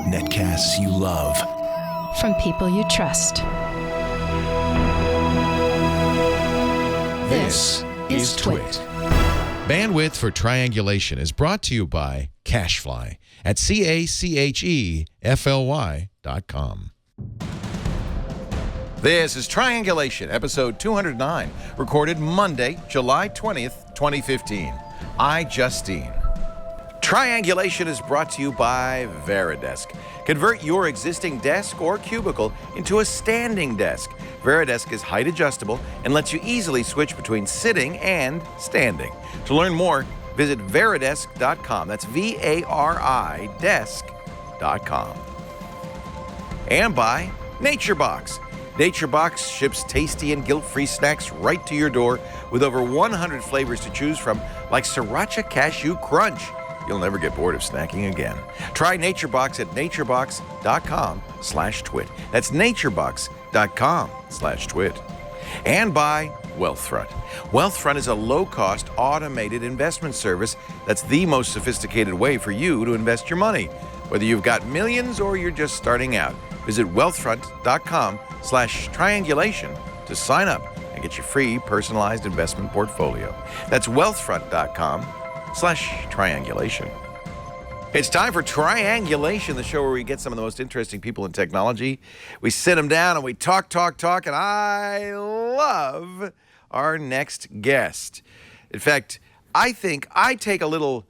Netcasts you love. From people you trust. This is Twit. Bandwidth for Triangulation is brought to you by Cashfly at CACHEFLY.com. This is Triangulation, episode 209, recorded Monday, July 20th, 2015. I Justine. Triangulation is brought to you by Veridesk. Convert your existing desk or cubicle into a standing desk. Veridesk is height adjustable and lets you easily switch between sitting and standing. To learn more, visit veridesk.com. That's V-A-R-I desk.com. And by NatureBox. NatureBox ships tasty and guilt-free snacks right to your door with over 100 flavors to choose from, like Sriracha Cashew Crunch. You'll never get bored of snacking again. Try NatureBox at naturebox.com/twit. That's naturebox.com/twit. And by Wealthfront. Wealthfront is a low-cost, automated investment service that's the most sophisticated way for you to invest your money. Whether you've got millions or you're just starting out, visit wealthfront.com/triangulation to sign up and get your free personalized investment portfolio. That's wealthfront.com/triangulation. It's time for Triangulation, the show where we get some of the most interesting people in technology. We sit them down and we talk, and I love our next guest. In fact, I think I take a little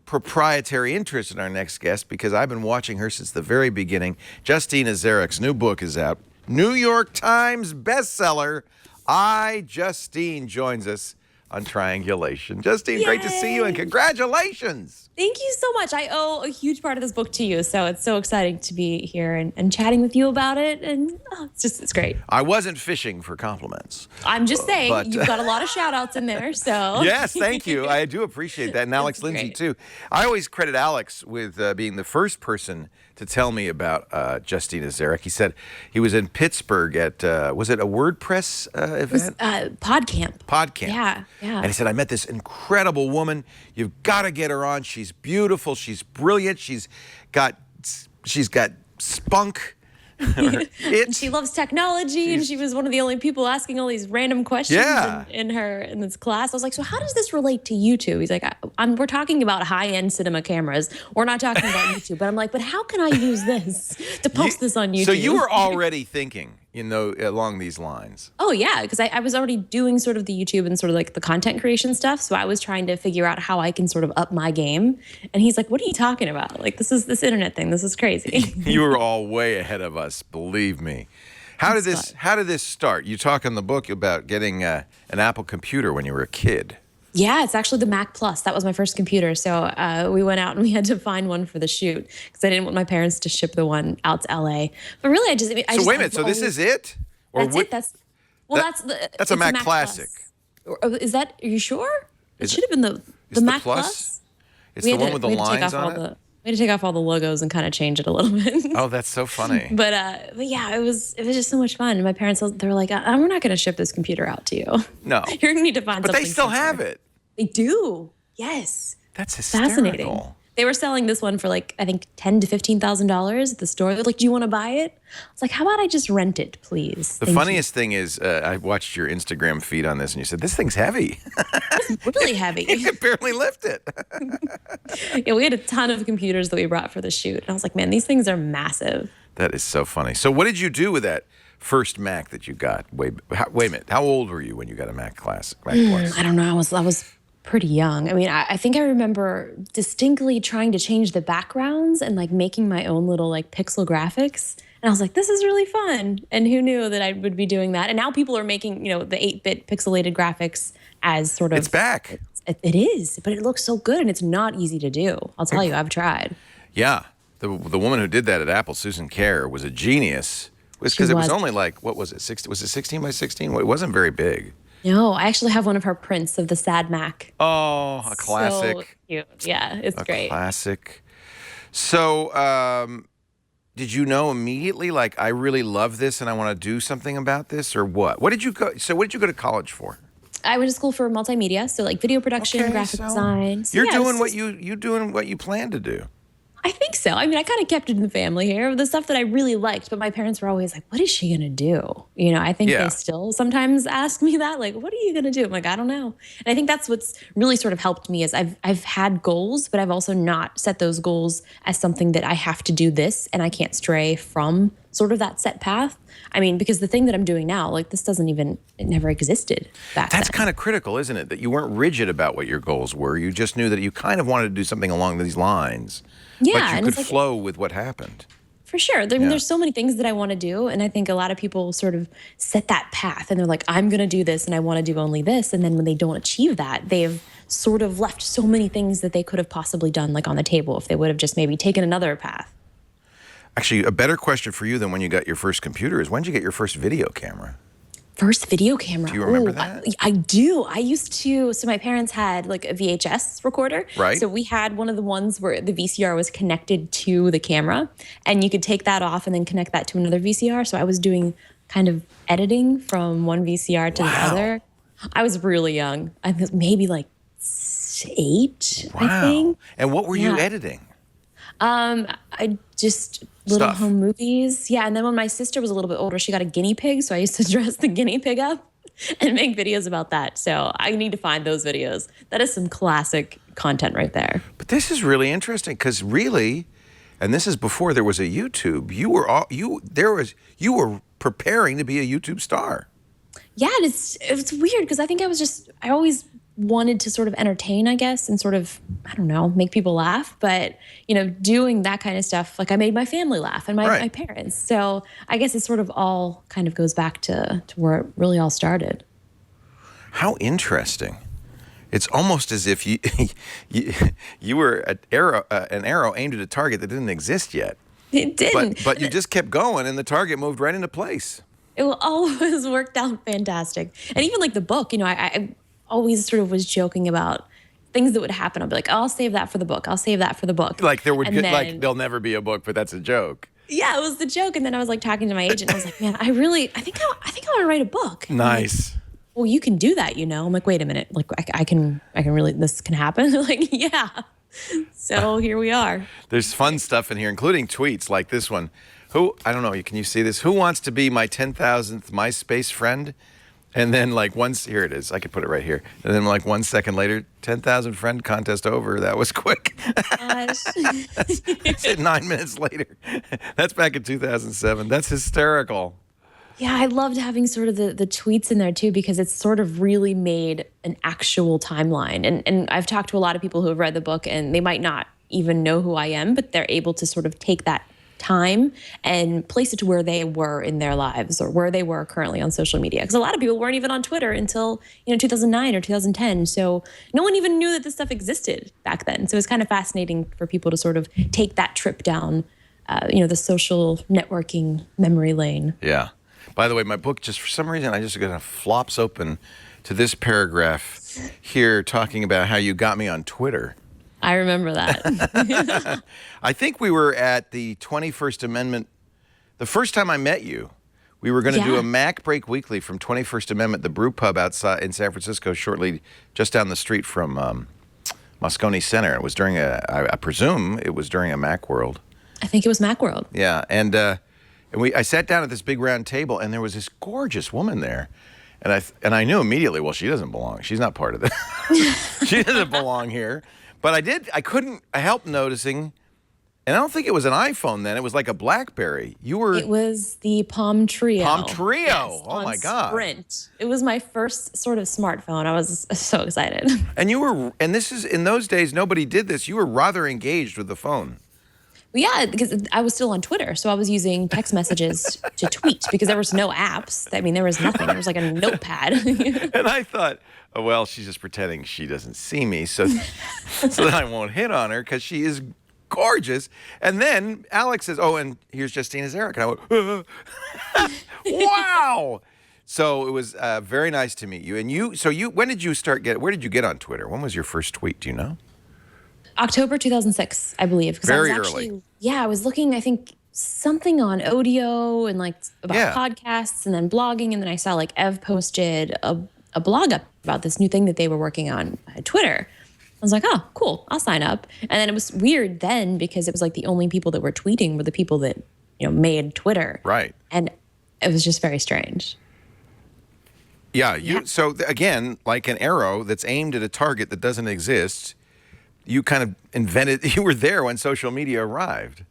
proprietary interest in our next guest because I've been watching her since the very beginning. Justine Azarek's new book is out. New York Times bestseller, I Justine, joins us on Triangulation. Justine, great to see you and congratulations. Thank you so much. I owe a huge part of this book to you, so it's so exciting to be here and chatting with you about it, and it's great. I wasn't fishing for compliments. I'm just saying, you've got a lot of shout-outs in there, so. Yes, thank you. I do appreciate that, and Alex Lindsay, too. I always credit Alex with being the first person to tell me about Justine Azarek. He said he was in Pittsburgh at, was it a WordPress event? PodCamp. PodCamp. Yeah. And he said, I met this incredible woman. You've got to get her on. She's beautiful. She's brilliant. She's got spunk. She loves technology, and she was one of the only people asking all these random questions in this class. I was like, so how does this relate to YouTube? He's like, we're talking about high-end cinema cameras. We're not talking about YouTube. But I'm like, but how can I use this to post this on YouTube? So you were already thinking, along these lines. Oh, yeah, because I was already doing sort of the YouTube and sort of like the content creation stuff. So I was trying to figure out how I can sort of up my game. And he's like, what are you talking about? Like, this internet thing. This is crazy. You were all way ahead of us, believe me. How did this start? You talk in the book about getting an Apple computer when you were a kid. Yeah, it's actually the Mac Plus. That was my first computer. So we went out and we had to find one for the shoot because I didn't want my parents to ship the one out to LA. But really, I just wait a minute. So this is it? That's it. That's a Mac Classic. Is that? Are you sure? It should have been the Mac Plus. It's the one with the lines on it. We had to take off all the logos and kind of change it a little bit. Oh, that's so funny. But yeah, it was just so much fun. And my parents, they were like, we're not going to ship this computer out to you. No. You're going to need to find something. But they still have it. They do. Yes. That's hysterical. Fascinating. They were selling this one for like, I think $10,000 to $15,000 at the store. They're like, do you want to buy it? I was like, how about I just rent it, please? The funniest thing is I watched your Instagram feed on this and you said, this thing's heavy. It's really heavy. You can barely lift it. Yeah, we had a ton of computers that we brought for the shoot. And I was like, man, these things are massive. That is so funny. So what did you do with that first Mac that you got? Wait a minute. How old were you when you got a Mac Plus? I don't know. I was pretty young. I mean, I think I remember distinctly trying to change the backgrounds and like making my own little like pixel graphics. And I was like, this is really fun. And who knew that I would be doing that? And now people are making, the 8-bit pixelated graphics as sort of... It's back. It is, but it looks so good and it's not easy to do. I'll tell you, I've tried. Yeah. The woman who did that at Apple, Susan Kerr, was a genius. Because it was only like, what was it? Was it 16 by 16? Well, it wasn't very big. No, I actually have one of her prints of the Sad Mac. Oh, a classic. So cute. Yeah, it's great. A classic. So, did you know immediately, like, I really love this and I want to do something about this, or what? What did you go to college for? I went to school for multimedia, so like video production, Okay, graphic so design. So you're yeah, doing what you doing what you plan to do. I think so. I mean, I kind of kept it in the family here, the stuff that I really liked, but my parents were always like, what is she going to do? You know, I think Yeah. they still sometimes ask me that, like, what are you going to do? I'm like, I don't know. And I think that's what's really sort of helped me is I've had goals, but I've also not set those goals as something that I have to do this and I can't stray from sort of that set path. I mean, because the thing that I'm doing now, like this it never existed back That's then. kind of critical, isn't it? That you weren't rigid about what your goals were. You just knew that you kind of wanted to do something along these lines. Yeah, But you and could it's like, flow with what happened. for sure. I mean, Yeah. there's so many things that I want to do. And I think a lot of people sort of set that path and they're like, I'm going to do this and I want to do only this. And then when they don't achieve that, they've sort of left so many things that they could have possibly done like on the table if they would have just maybe taken another path. Actually, a better question for you than when you got your first computer is when did you get your first video camera? First video camera. Do you remember Ooh, that? I do. I used to. So my parents had like a VHS recorder. Right. So we had one of the ones where the VCR was connected to the camera, and you could take that off and then connect that to another VCR. So I was doing kind of editing from one VCR to the Wow. other. I was really young. I was maybe like 8. I Wow. think. And what were you Yeah. editing? I just little Stuff. home movies. Yeah, and then when my sister was a little bit older, she got a guinea pig, so I used to dress the guinea pig up and make videos about that. So I need to find those videos. That is some classic content right there. But this is really interesting because really, and this is before there was a YouTube. You were preparing to be a YouTube star. Yeah, and it's weird because I think I always wanted to sort of entertain, I guess, and sort of, I don't know, make people laugh. But, you know, doing that kind of stuff, like I made my family laugh and my parents. So I guess it sort of all kind of goes back to where it really all started. How interesting. It's almost as if you were an arrow aimed at a target that didn't exist yet. It didn't. But you just kept going and the target moved right into place. It always worked out fantastic. And even like the book, you know, I always sort of was joking about things that would happen. I'll be like, oh, I'll save that for the book. I'll save that for the book. Like And there'll never be a book, but that's a joke. yeah, it was the joke. And then I was like talking to my agent. I was like, man, I think I want to write a book. Nice. Like, well, you can do that, you know. I'm like, wait a minute, like I can really, this can happen. Like, yeah. So here we are. There's fun stuff in here, including tweets like this one. I don't know, can you see this? Who wants to be my 10,000th MySpace friend? And then here it is. I could put it right here. And then like 1 second later, 10,000 friend contest over. That was quick. Gosh. That's it 9 minutes later. That's back in 2007. That's hysterical. Yeah, I loved having sort of the tweets in there too, because it's sort of really made an actual timeline. And I've talked to a lot of people who have read the book and they might not even know who I am, but they're able to sort of take that time and place it to where they were in their lives or where they were currently on social media. Because a lot of people weren't even on Twitter until, 2009 or 2010. So no one even knew that this stuff existed back then. So it's kind of fascinating for people to sort of take that trip down, the social networking memory lane. Yeah. By the way, my book, just for some reason, I just kind of flops open to this paragraph here talking about how you got me on Twitter. I remember that. I think we were at the 21st Amendment. The first time I met you, we were going to do a Mac Break Weekly from 21st Amendment, the brew pub outside in San Francisco, shortly just down the street from Moscone Center. It was during I presume it was during a Macworld. I think it was Macworld. Yeah, and I sat down at this big round table, and there was this gorgeous woman there. And I knew immediately, well, she doesn't belong. She's not part of this. She doesn't belong here. But I couldn't help noticing, and I don't think it was an iPhone then. It was like a BlackBerry. It was the Palm Trio. Palm Trio. Yes, Oh my God. Sprint. It was my first sort of smartphone. I was so excited. And this is, in those days, nobody did this. You were rather engaged with the phone. Yeah, because I was still on Twitter, so I was using text messages to tweet because there was no apps. I mean, there was nothing. There was like a notepad. And I thought, oh, well, she's just pretending she doesn't see me, so that I won't hit on her because she is gorgeous. And then Alex says, oh, and here's Justine as Eric. And I went, wow. So it was very nice to meet you. And where did you get on Twitter? When was your first tweet? Do you know? October 2006, I believe. Very early. Yeah, I was looking, I think, something on Odeo and like about Yeah. podcasts and then blogging. And then I saw like Ev posted a a blog up about this new thing that they were working on Twitter. I was like, oh, cool, I'll sign up. And then it was weird then because it was like the only people that were tweeting were the people that, made Twitter. Right. And it was just very strange. Yeah. So again, like an arrow that's aimed at a target that doesn't exist, you kind of invented, you were there when social media arrived.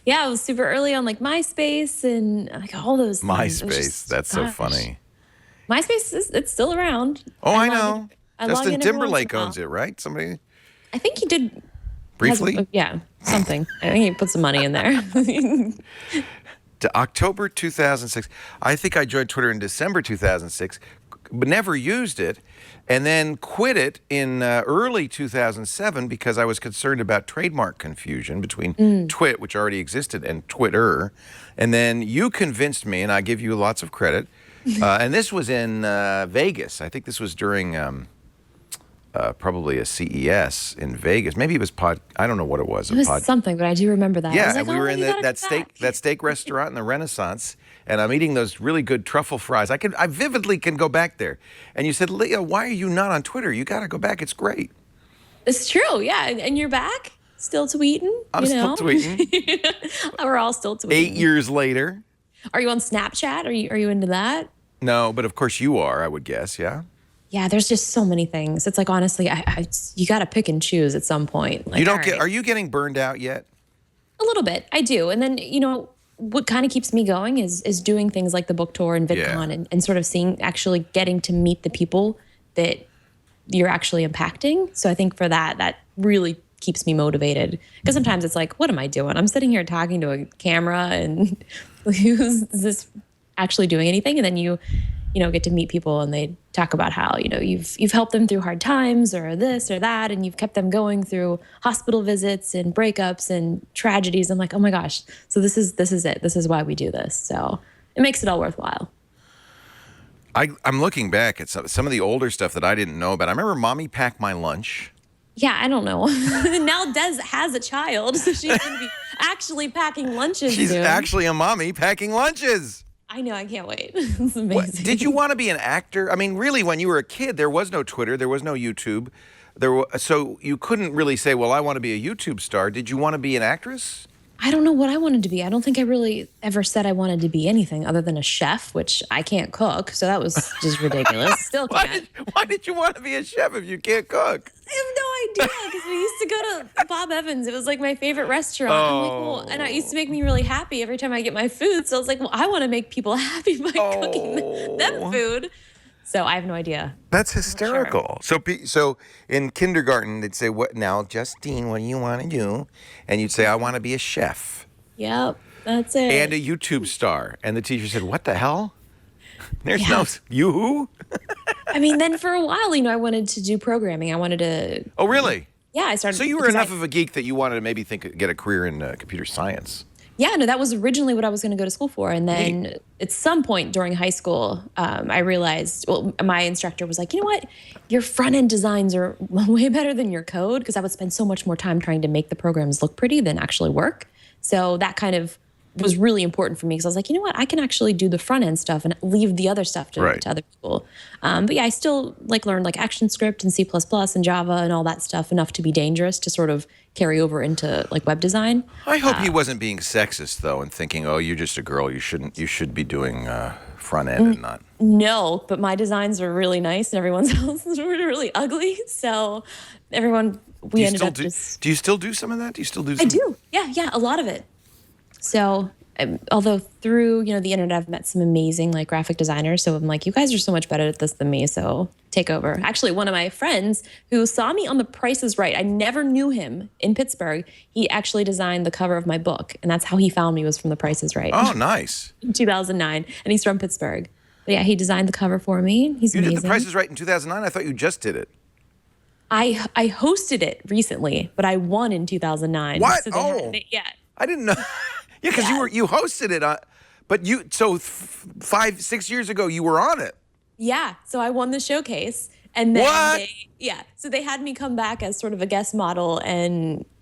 Yeah, it was super early on like MySpace and like all those things. MySpace, that's so funny. MySpace, it's still around. Oh, I know. log Justin in every once Timberlake in a while. owns it, right? Somebody? I think he did. Briefly? Something. I think he put some money in there. To October 2006. I think I joined Twitter in December 2006, but never used it, and then quit it in early 2007 because I was concerned about trademark confusion between Twit, which already existed, and Twitter. And then you convinced me, and I give you lots of credit, and this was in Vegas. I think this was during probably a CES in Vegas. Maybe it was I don't know what it was. It was something, but I do remember that. I Yeah, was like, and we were in you gotta that come back. steak restaurant in the Renaissance, and I'm eating those really good truffle fries. I vividly can go back there. And you said, Leah, why are you not on Twitter? You got to go back. It's great. It's true, yeah. And you're back, still tweeting. I'm still tweeting. We're all still tweeting. 8 years later. Are you on Snapchat? Are you into that? No, but of course you are, I would guess, yeah? Yeah, there's just so many things. It's like, honestly, you got to pick and choose at some point. Like, You don't all get. right. Are you getting burned out yet? A little bit, I do. And then, what kind of keeps me going is doing things like the book tour and VidCon and sort of actually getting to meet the people that you're actually impacting. So I think for that really keeps me motivated. Because sometimes it's like, what am I doing? I'm sitting here talking to a camera and who's this actually doing anything? And then you get to meet people and they talk about how, you've helped them through hard times or this or that, and you've kept them going through hospital visits and breakups and tragedies. I'm like, oh my gosh, so this is it. This is why we do this. So it makes it all worthwhile. I'm looking back at some of the older stuff that I didn't know about. I remember Mommy Packed My Lunch. Yeah, I don't know. Now Des has a child, so she's going to be actually packing lunches She's soon. actually a mommy packing lunches. I know, I can't wait. It's amazing. Did you want to be an actor? I mean, really, when you were a kid, there was no Twitter, there was no YouTube. So you couldn't really say, well, I want to be a YouTube star. Did you want to be an actress? I don't know what I wanted to be. I don't think I really ever said I wanted to be anything other than a chef, which I can't cook. So that was just ridiculous. Still can't. Why did you want to be a chef if you can't cook? I have no idea because we used to go to Bob Evans. It was like my favorite restaurant. I'm like, well, and it used to make me really happy every time I get my food. So I was like, well, I want to make people happy by cooking them food. So I have no idea. That's hysterical. Sure. So in kindergarten, they'd say, "What now, Justine? What do you want to do?" And you'd say, "I want to be a chef." Yep, that's it. And a YouTube star. And the teacher said, "What the hell? There's no you who?" I mean, then for a while, I wanted to do programming. I wanted to. Oh, really? Yeah, I started. So you were enough of a geek that you wanted to maybe get a career in computer science. Yeah, no, that was originally what I was going to go to school for. And then at some point during high school, I realized, my instructor was like, you know what? Your front-end designs are way better than your code, because I would spend so much more time trying to make the programs look pretty than actually work. So that kind of was really important for me, because I was like, you know what? I can actually do the front-end stuff and leave the other stuff to other people. But yeah, I still learned ActionScript and C++ and Java and all that stuff enough to be dangerous to sort of carry over into web design. I hope he wasn't being sexist though and thinking, oh, you're just a girl, you should be doing front end and not. No, but my designs were really nice and everyone's else's were really ugly. So we ended up just. Do you still do some of that? Do you still do some? I do. Yeah, a lot of it. So although through the internet I've met some amazing graphic designers, so I'm like, you guys are so much better at this than me, so take over. Actually, one of my friends who saw me on The Price is Right, I never knew him in Pittsburgh. He actually designed the cover of my book, and that's how he found me, was from The Price is Right. Oh, nice. In 2009, and he's from Pittsburgh. But yeah, he designed the cover for me. He's amazing. You did The Price is Right in 2009? I thought you just did it. I hosted it recently, but I won in 2009. What? So yeah. I didn't know. Yeah, because you hosted it, but 5-6 years ago you were on it. Yeah, so I won the showcase, and then what? So they had me come back as sort of a guest model,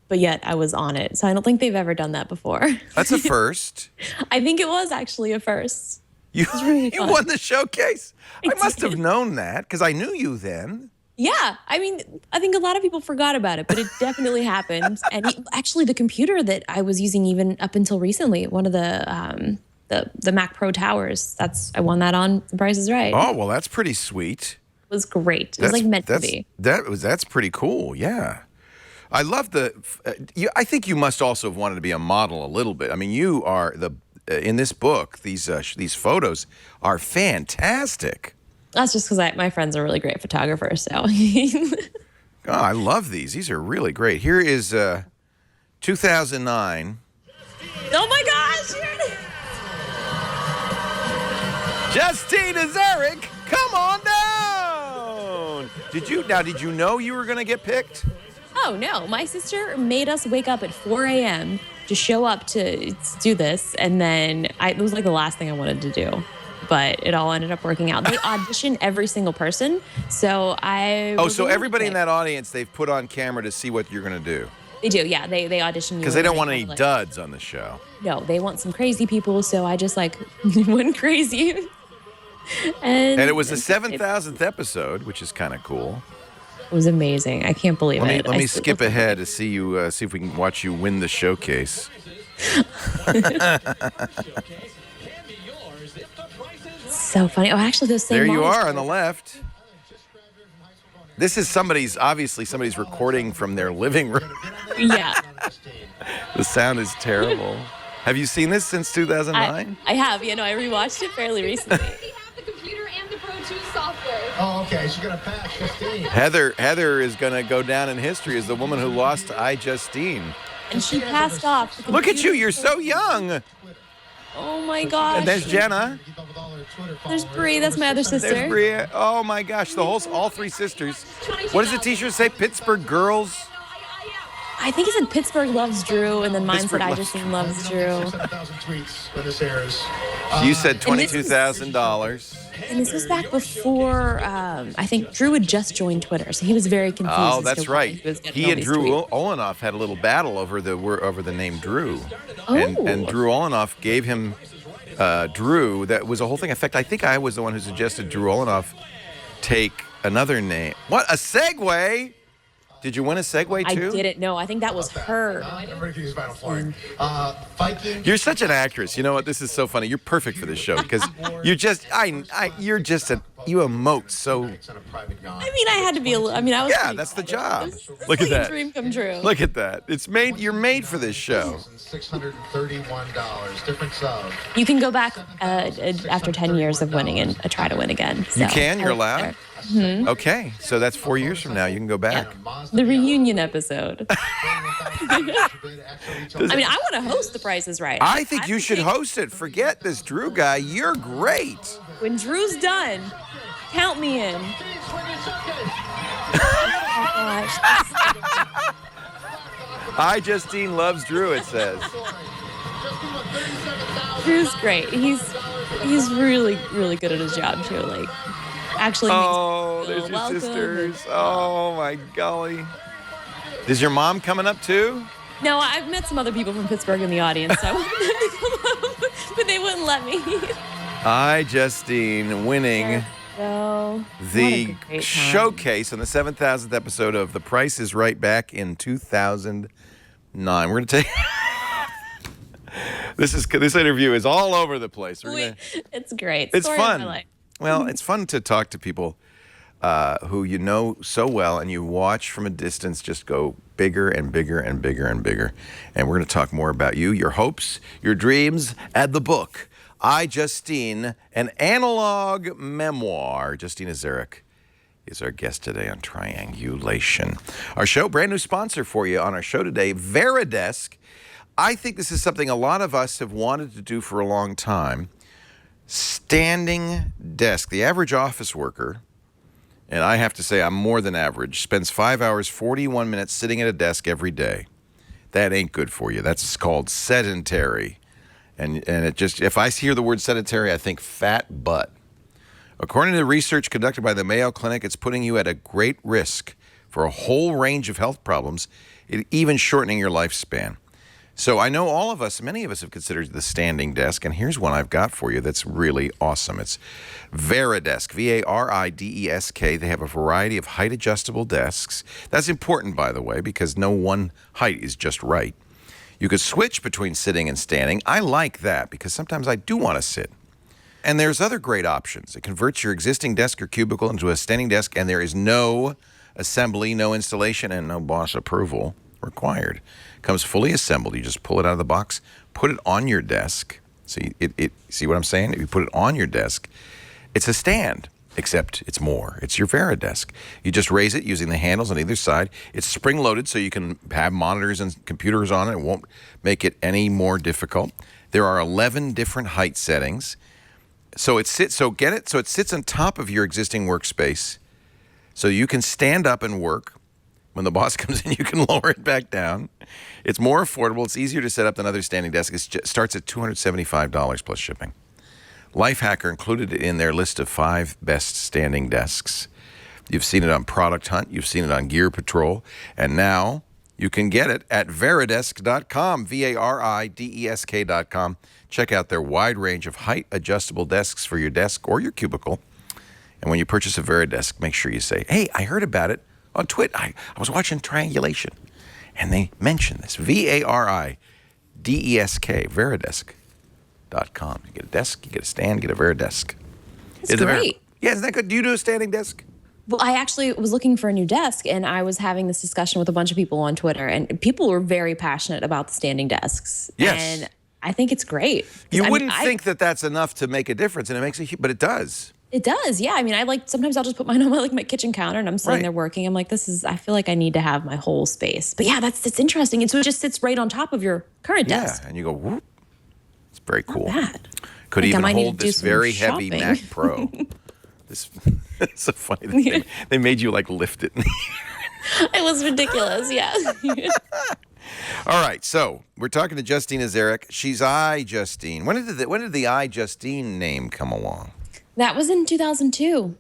but yet I was on it. So I don't think they've ever done that before. That's a first. I think it was actually a first. You, was really you fun. won the showcase? I must did. have known that because I knew you then. Yeah, I mean, I think a lot of people forgot about it, but it definitely happened. And actually, the computer that I was using even up until recently, one of the Mac Pro Towers, I won that on The Price is Right. Oh, well, that's pretty sweet. It was great. It was like meant to be. That's pretty cool. Yeah. I love I think you must also have wanted to be a model a little bit. I mean, you are in this book, these photos are fantastic. That's just because my friends are really great photographers. So. Oh, I love these. These are really great. Here is 2009. Oh my gosh! Justine is Eric. Come on down. Did you know you were going to get picked? Oh no! My sister made us wake up at 4 a.m. to show up to do this, and then it was like the last thing I wanted to do. But it all ended up working out. They audition every single person, so so everybody in that audience, they've put on camera to see what you're going to do. They do, yeah. They audition you because they don't want any duds on the show. No, they want some crazy people. So I just went crazy. and it was the 7,000th episode, which is kind of cool. It was amazing. I can't believe it. Let me skip ahead to see you. See if we can watch you win the showcase. So funny. Oh, actually, those same. There you are on the left. This is obviously somebody's recording from their living room. Yeah. The sound is terrible. Have you seen this since 2009? I have. I rewatched it fairly recently. Oh, okay. She's gonna pass Justine. Heather is gonna go down in history as the woman who lost to I Justine. And she passed off. Look at you. You're so young. Oh my gosh. And there's Jenna. There's Bree. That's my other sister. There's Bree. Oh my gosh. All three sisters. What does the t-shirt say? Pittsburgh girls. I think it said Pittsburgh loves Drew, and then mine said I Justine loves Drew. 7,000 tweets when this airs. You said $22,000. And this was back before, I think Drew had just joined Twitter, so he was very confused. Oh, as that's to why right. He, was getting He all and these Drew tweets. Olenoff had a little battle over the name Drew. Oh. And Drew Olenoff gave him Drew. That was a whole thing. In fact, I think I was the one who suggested Drew Olenoff take another name. What? A Segway? Did you win a Segway too? I didn't know. I think that was her. You're such an actress. You know what? This is so funny. You're perfect for this show because you emote so. I mean, I had to be a little. I mean, I was. Yeah, that's the job. Look at like a that. dream come true. Look at that. You're made for this show. $631. Difference of. You can go back after 10 years of winning and try to win again. So You can. You're allowed. Mm-hmm. Okay, so that's 4 years from now. You can go back. The reunion episode. I mean, I want to host The Price is Right. I think you should host it. Forget this Drew guy. You're great. When Drew's done, count me in. Oh gosh. I Justine loves Drew, it says. Drew's great. He's really, really good at his job too. Like, actually makes Oh, me there's feel your welcome. sisters. Oh, my golly. Is your mom coming up too? No, I've met some other people from Pittsburgh in the audience, so I wanted them to come up, but they wouldn't let me. I Justine winning So, the what a great time. showcase on the 7,000th episode of The Price is Right back in 2009. We're going to take... This interview is all over the place. It's great. It's Story of fun. my life. Well, it's fun to talk to people who you know so well, and you watch from a distance just go bigger and bigger and bigger and bigger. And we're going to talk more about you, your hopes, your dreams, and the book, I Justine, an analog memoir. Justine Azaric is our guest today on Triangulation. Our show, brand new sponsor for you on our show today, Veridesk. I think this is something a lot of us have wanted to do for a long time. Standing desk. The average office worker, and I have to say I'm more than average, spends 5 hours, 41 minutes sitting at a desk every day. That ain't good for you. That's called sedentary. And it just, if I hear the word sedentary, I think fat butt. According to research conducted by the Mayo Clinic, it's putting you at a great risk for a whole range of health problems, even shortening your lifespan. So I know many of us have considered the standing desk, and here's one I've got for you that's really awesome. It's Varidesk, V-A-R-I-D-E-S-K. They have a variety of height-adjustable desks. That's important, by the way, because no one height is just right. You could switch between sitting and standing. I like that because sometimes I do want to sit. And there's other great options. It converts your existing desk or cubicle into a standing desk, and there is no assembly, no installation, and no boss approval required. Comes fully assembled. You just pull it out of the box, put it on your desk. See what I'm saying? If you put it on your desk, it's a stand, except it's more. It's your Varidesk. You just raise it using the handles on either side. It's spring-loaded, so you can have monitors and computers on it. It won't make it any more difficult. There are 11 different height settings. So it sits on top of your existing workspace, so you can stand up and work. When the boss comes in, you can lower it back down. It's more affordable. It's easier to set up than other standing desks. It starts at $275 plus shipping. Lifehacker included it in their list of 5 best standing desks. You've seen it on Product Hunt. You've seen it on Gear Patrol. And now you can get it at Varidesk.com, Varidesk.com. Check out their wide range of height-adjustable desks for your desk or your cubicle. And when you purchase a Varidesk, make sure you say, hey, I heard about it on Twitter. I was watching Triangulation, and they mentioned this. Varidesk, Varidesk.com. You get a desk, you get a stand, get a Varidesk. That's great. Yeah, isn't that good? Do you do a standing desk? Well, I actually was looking for a new desk, and I was having this discussion with a bunch of people on Twitter, and people were very passionate about the standing desks. Yes. And I think it's great. You wouldn't think that that's enough to make a difference, and it makes but it does. It does, yeah. I mean, sometimes I'll just put mine on my kitchen counter and I'm sitting there working. I'm like, I feel like I need to have my whole space. But yeah, it's interesting. And so it just sits right on top of your current desk. Yeah, and you go, whoop. It's very cool. Not bad. Could I even might need hold to do this some very heavy shopping. Mac Pro. It's so funny that they made you like lift it. It was ridiculous, yeah. All right, so we're talking to Justine Azaric. She's I Justine. When did the I Justine name come along? That was in 2002.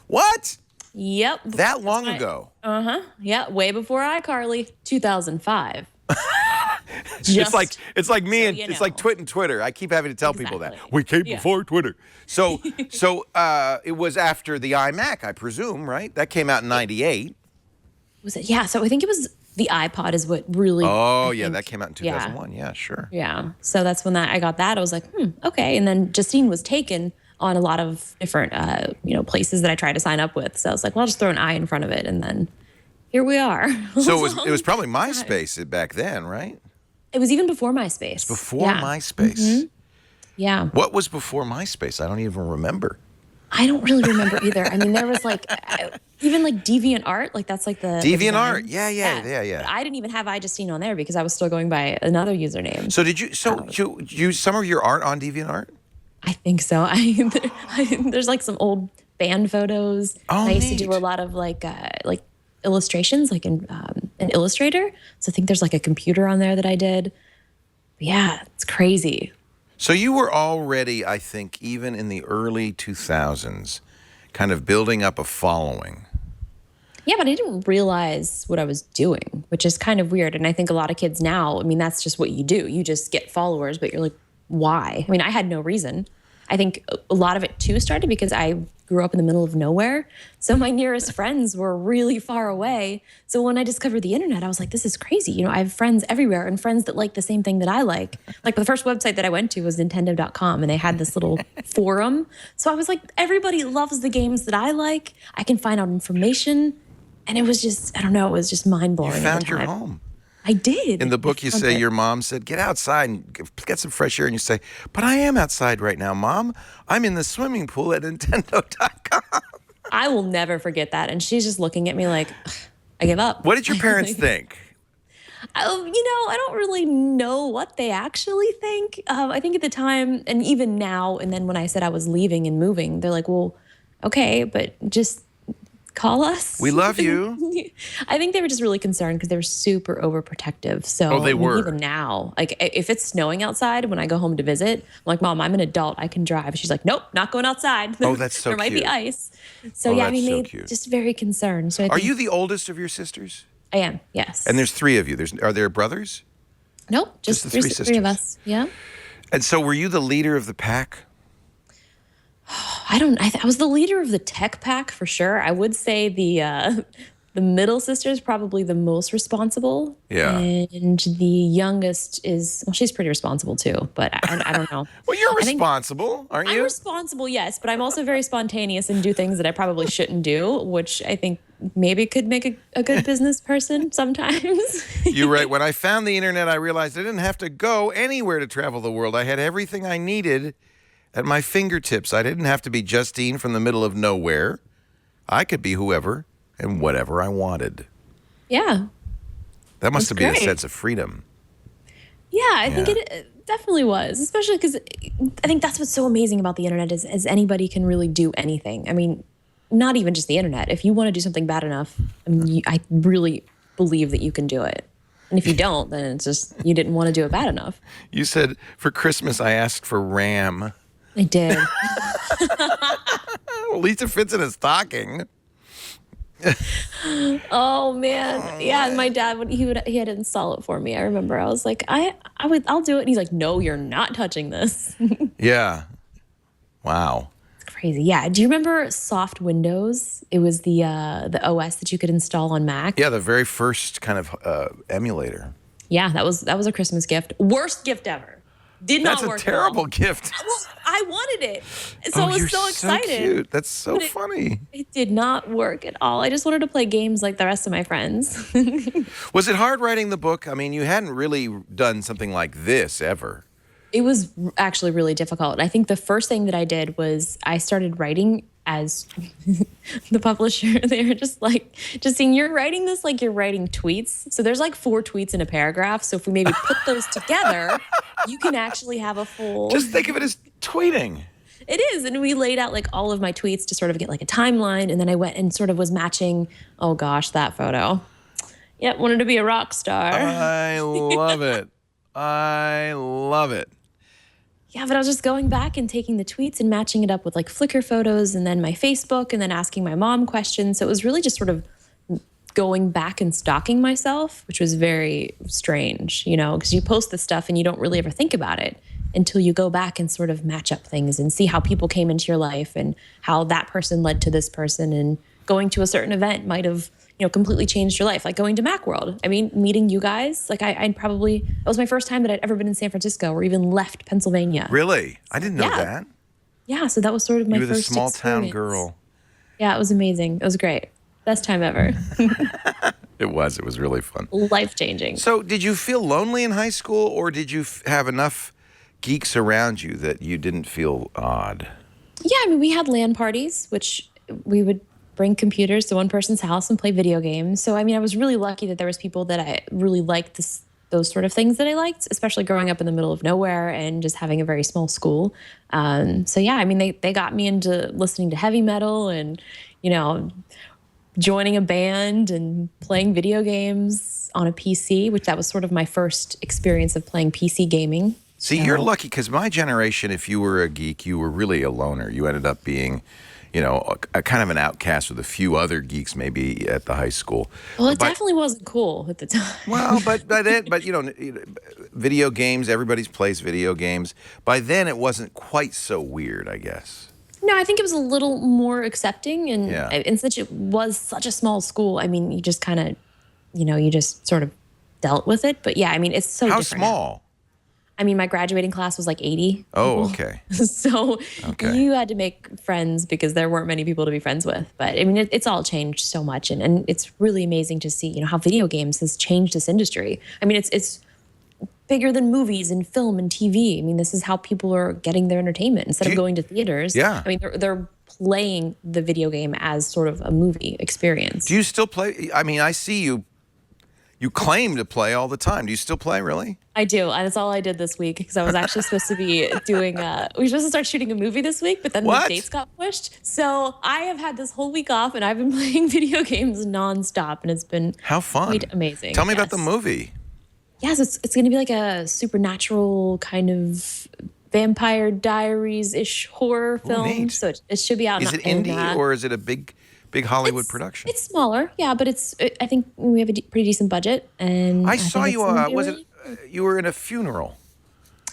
What? Yep. That long ago? Uh-huh. Yeah, way before iCarly, 2005. It's like me so and it's like Twitter. I keep having to tell people that. Exactly. We came before Twitter. So it was after the iMac, I presume, right? That came out in 98. Was it? Yeah, so I think it was the iPod is what really that came out in 2001. Yeah, sure. Yeah. So that's when I got that. I was like, okay. And then Justine was taken on a lot of different places that I tried to sign up with. So I was like, well, I'll just throw an I in front of it, and then here we are. So it was probably MySpace back then, right? It was even before MySpace. It's before MySpace. Mm-hmm. Yeah. What was before MySpace? I don't even remember. I don't really remember either. I mean, there was even DeviantArt, that's like the DeviantArt. design. Yeah. But I didn't even have iJustine on there because I was still going by another username. So did you? So you use some of your art on DeviantArt? I think so. There's some old band photos. Oh, I used neat. to do a lot of illustrations, in an Illustrator. So I think there's a computer on there that I did. But yeah, it's crazy. So you were already, I think, even in the early 2000s, kind of building up a following. Yeah, but I didn't realize what I was doing, which is kind of weird. And I think a lot of kids now, I mean, that's just what you do. You just get followers, but you're like, why? I mean, I had no reason. I think a lot of it, too, started because I grew up in the middle of nowhere. So my nearest friends were really far away. So when I discovered the internet, I was like, this is crazy. I have friends everywhere and friends that like the same thing that I like. The first website that I went to was Nintendo.com, and they had this little forum. So I was like, everybody loves the games that I like. I can find out information. And it was just, I don't know, it was just mind-blowing. You found your home. I did. In the book, you say your mom said, get outside and get some fresh air. And you say, but I am outside right now, Mom. I'm in the swimming pool at Nintendo.com. I will never forget that. And she's just looking at me like, I give up. What did your parents think? I don't really know what they actually think. I think at the time, and even now, and then when I said I was leaving and moving, they're like, well, okay, but just call us. We love you. I think they were just really concerned because they were super overprotective. So they were. Even now, if it's snowing outside when I go home to visit, I'm like, Mom, I'm an adult. I can drive. She's like, nope, not going outside. Oh, that's so There might cute. be ice. So yeah, that's so they cute. just very concerned. So Are you the oldest of your sisters? I am, yes. And there's 3 of you. Are there brothers? Nope, Just just the three three of sisters. us. Yeah. And so were you the leader of the pack? I was the leader of the tech pack for sure. I would say the middle sister is probably the most responsible. Yeah. And the youngest is, well, she's pretty responsible too, but I don't know. Well, you're I think responsible, aren't I'm you? responsible, yes, but I'm also very spontaneous and do things that I probably shouldn't do, which I think maybe could make a good business person sometimes. You're right. When I found the internet, I realized I didn't have to go anywhere to travel the world. I had everything I needed at my fingertips. I didn't have to be Justine from the middle of nowhere. I could be whoever and whatever I wanted. Yeah. That must have been a great. sense of freedom. Yeah, I think it definitely was, especially because I think that's what's so amazing about the internet is anybody can really do anything. I mean, not even just the internet. If you want to do something bad enough, I really believe that you can do it. And if you don't, then it's just you didn't want to do it bad enough. You said, for Christmas, I asked for RAM. I did. Well, at least it fits in a stocking. Oh man, yeah. My dad he had to install it for me. I remember. I was like, I'll do it. And he's like, no, you're not touching this. Yeah. Wow. It's crazy. Yeah. Do you remember Soft Windows? It was the OS that you could install on Mac. Yeah, the very first kind of emulator. Yeah, that was a Christmas gift. Worst gift ever. Did not That's work. a terrible well. gift. Well, I wanted it, so I was you're so excited. So cute. That's so But funny. It did not work at all. I just wanted to play games like the rest of my friends. Was it hard writing the book? I mean, you hadn't really done something like this ever. It was actually really difficult. I think the first thing that I did was I started writing as the publisher. They were just like, Justine, you're writing this like you're writing tweets. So there's like 4 tweets in a paragraph. So if we maybe put those together, you can actually have a full... Just think of it as tweeting. It is. And we laid out like all of my tweets to sort of get like a timeline. And then I went and sort of was matching, oh gosh, that photo. Yep, wanted to be a rock star. I love it. I love it. Yeah, but I was just going back and taking the tweets and matching it up with like Flickr photos and then my Facebook and then asking my mom questions. So it was really just sort of going back and stalking myself, which was very strange, you know, because you post this stuff and you don't really ever think about it until you go back and sort of match up things and see how people came into your life and how that person led to this person, and going to a certain event might have, you know, completely changed your life. Like going to Macworld. I mean, meeting you guys, like it was my first time that I'd ever been in San Francisco or even left Pennsylvania. Really? I didn't know Yeah. that. Yeah, so that was sort of my You were the first small town experience. girl. Yeah, it was amazing. It was great. Best time ever. It was really fun. Life-changing. So did you feel lonely in high school, or did you have enough geeks around you that you didn't feel odd? Yeah, I mean, we had LAN parties, which we would bring computers to one person's house and play video games. So, I mean, I was really lucky that there was people that I really liked those sort of things that I liked, especially growing up in the middle of nowhere and just having a very small school. So, yeah, I mean, they got me into listening to heavy metal and, you know, joining a band and playing video games on a PC, which that was sort of my first experience of playing PC gaming. See, you're lucky, because my generation, if you were a geek, you were really a loner. You ended up being, you know, a kind of an outcast with a few other geeks maybe at the high school. Well, it definitely wasn't cool at the time. Well, but you know, video games, everybody plays video games. By then, it wasn't quite so weird, I guess. No, I think it was a little more accepting, and Yeah. it was such a small school. I mean, you just kind of, you know, you just sort of dealt with it. But yeah, I mean, it's so How different now. small? I mean, my graduating class was like 80. Oh, people. okay. So Okay. you had to make friends because there weren't many people to be friends with. But I mean, it's all changed so much, and it's really amazing to see, you know, how video games has changed this industry. I mean, it's bigger than movies and film and TV. I mean, this is how people are getting their entertainment instead of going to theaters. Yeah. I mean, they're playing the video game as sort of a movie experience. Do you still play? I mean, I see you claim to play all the time. Do you still play, really? I do. That's all I did this week because I was actually supposed to be doing, we were supposed to start shooting a movie this week, but then What? the dates got pushed. So I have had this whole week off and I've been playing video games nonstop, and it's been How fun. quite amazing. Tell me about the Yes. movie. Yes, it's going to be like a supernatural kind of Vampire Diaries-ish horror film. neat. So it should be out. Is it indie or is it a big Hollywood production? It's smaller, yeah, but I think we have a pretty decent budget. And I think saw it's you. gonna be Was really it you were in a funeral.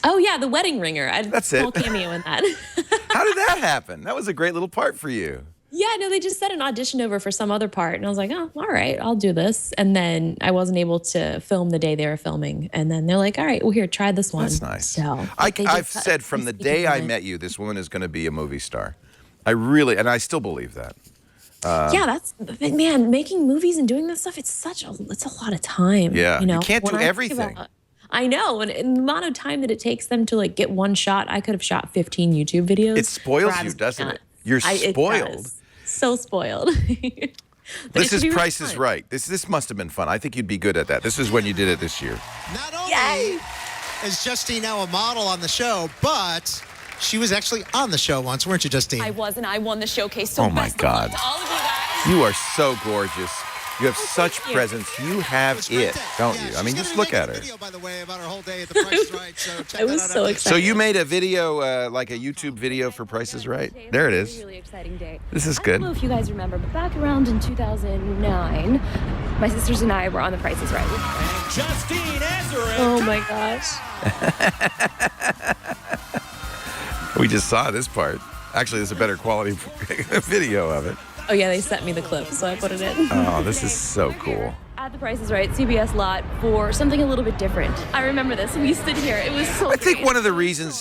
Oh yeah, the wedding ringer. I had a That's small it. cameo in that. How did that happen? That was a great little part for you. Yeah, no, they just sent an audition over for some other part, and I was like, oh, all right, I'll do this. And then I wasn't able to film the day they were filming, and then they're like, all right, well, here, try this one. That's nice. So I've said from the day I met you, this woman is going to be a movie star. And I still believe that. Yeah, man, making movies and doing this stuff, it's a lot of time. Yeah, you know, you can't do When I think everything. I know, and the amount of time that it takes them to like get one shot, I could have shot 15 YouTube videos. It spoils you, grabs doesn't me it? You're It spoiled. does. So spoiled. But This it should is be really Price is fun. Right. This must have been fun. I think you'd be good at that. This is when you did it this year. Not only Yay! is Justine now a model on the show, but she was actually on the show once, weren't you, Justine? I was, and I won the showcase. So Oh, my best of luck God. to all of you guys. You are so gorgeous. You have such thank you. presence. You have was it, fantastic. don't Yeah, you? I she's mean, gonna just be look making at a her. video, by the way, about her whole day at the Price is Right. So check I that was out so after. excited. So you made a video, like a YouTube video for Price is Right? There it is. Really exciting day. This is I good. don't know if you guys remember, but back around in 2009, my sisters and I were on The Price is Right. Oh my gosh. We just saw this part. Actually, there's a better quality video of it. Oh yeah, they sent me the clip, so I put it in. Oh, this is so cool. At The Price is Right, CBS lot for something a little bit different. I remember this. We stood here. It was so I think great. one of the reasons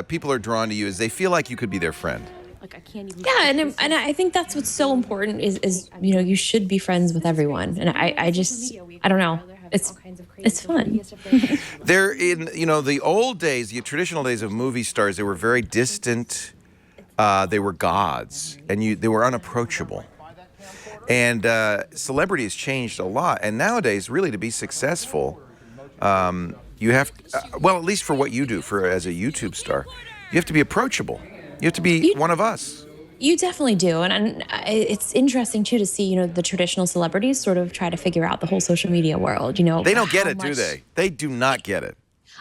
people are drawn to you is they feel like you could be their friend. Like, I can't even... Yeah, and I think that's what's so important is you know, you should be friends with everyone. And I don't know. It's fun. They're in, the old days, the traditional days of movie stars, they were very distant. They were gods, and they were unapproachable. And celebrity has changed a lot. And nowadays, really, to be successful, you have, at least for what you do as a YouTube star, you have to be approachable. You have to be one of us. You definitely do, and it's interesting too to see, you know, the traditional celebrities sort of try to figure out the whole social media world. You know, They don't get how it, do much- they? They do not get it.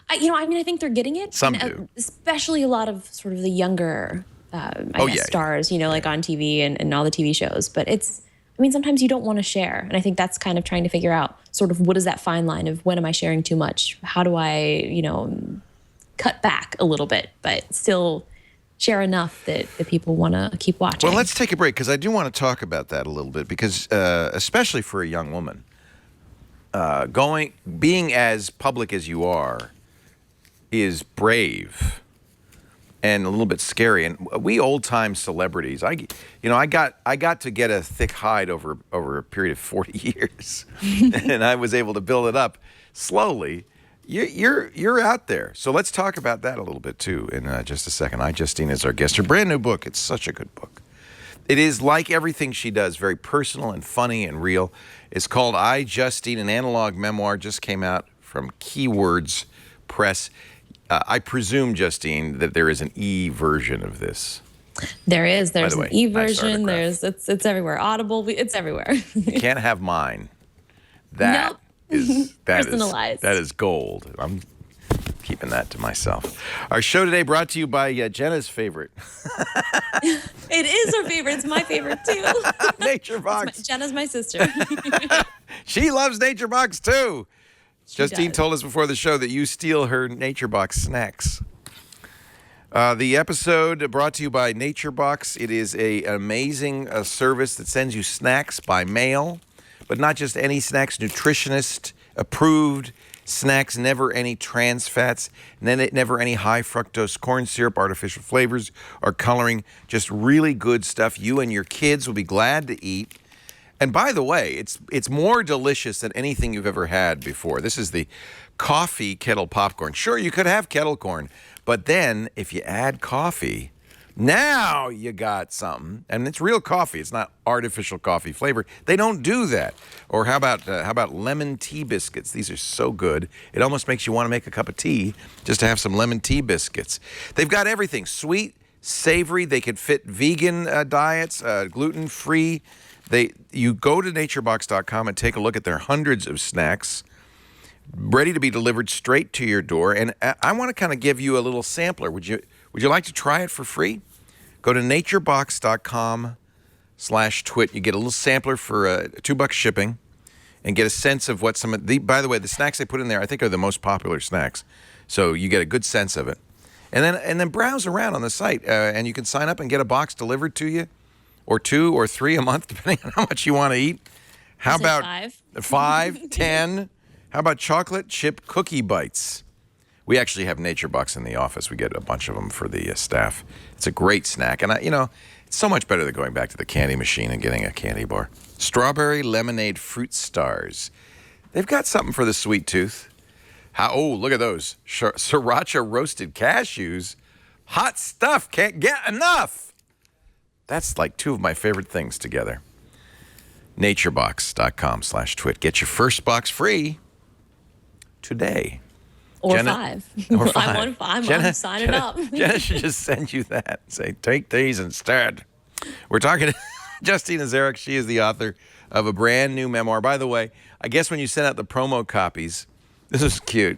I think they're getting it. Some and, do. Especially a lot of sort of the younger, stars. You know, like on TV and all the TV shows. But sometimes you don't want to share, and I think that's kind of trying to figure out sort of what is that fine line of when am I sharing too much? How do I, cut back a little bit, but still share enough that the people want to keep watching. Well, let's take a break because I do want to talk about that a little bit because, especially for a young woman, being as public as you are is brave and a little bit scary. And we old-time celebrities, I got to get a thick hide over a period of 40 years, and I was able to build it up slowly. You're out there. So let's talk about that a little bit, too, in just a second. I Justine is our guest. Her brand new book, it's such a good book. It is, like everything she does, very personal and funny and real. It's called I Justine, an analog memoir, just came out from Keywords Press. I presume, Justine, that there is an e-version of this. There is. There's the way, an e nice version. autograph. It's everywhere. Audible. It's everywhere. You can't have mine. That Nope. Personalized. That is gold. I'm keeping that to myself. Our show today brought to you by Jenna's favorite, It is her favorite. It's my favorite too. Nature Box. Jenna's my sister. She loves Nature Box too. Justine does. told us before the show that you steal her Nature Box snacks. The episode brought to you by Nature Box. It is an amazing service that sends you snacks by mail, but not just any snacks, nutritionist approved snacks, never any trans fats, never any high fructose corn syrup, artificial flavors, or coloring, just really good stuff you and your kids will be glad to eat. And by the way, it's more delicious than anything you've ever had before. This is the coffee kettle popcorn. Sure, you could have kettle corn, but then if you add coffee, now you got something. And it's real coffee. It's not artificial coffee flavor. They don't do that. Or how about lemon tea biscuits? These are so good. It almost makes you want to make a cup of tea just to have some lemon tea biscuits. They've got everything. Sweet, savory. They could fit vegan diets, gluten-free. You go to naturebox.com and take a look at their hundreds of snacks ready to be delivered straight to your door. And I want to kind of give you a little sampler. Would you like to try it for free? Go to naturebox.com/twit. You get a little sampler for $2 shipping. and get a sense of what some of the, by the way, the snacks they put in there, I think are the most popular snacks. So you get a good sense of it. And then browse around on the site, and you can sign up and get a box delivered to you, or 2 or 3 a month, depending on how much you want to eat. How about 5, 10? How about chocolate chip cookie bites? We actually have Nature Box in the office. We get a bunch of them for the staff. It's a great snack, and it's so much better than going back to the candy machine and getting a candy bar. Strawberry lemonade fruit stars. They've got something for the sweet tooth. Look at those. Sriracha roasted cashews. Hot stuff. Can't get enough. That's like 2 of my favorite things together. Naturebox.com/twit. Get your first box free today. Or Jenna, 5. Or 5. I'm signing up. Jenna should just send you that. Say, take these instead. We're talking to Justine Zarek. She is the author of a brand new memoir. By the way, I guess when you sent out the promo copies, this is cute.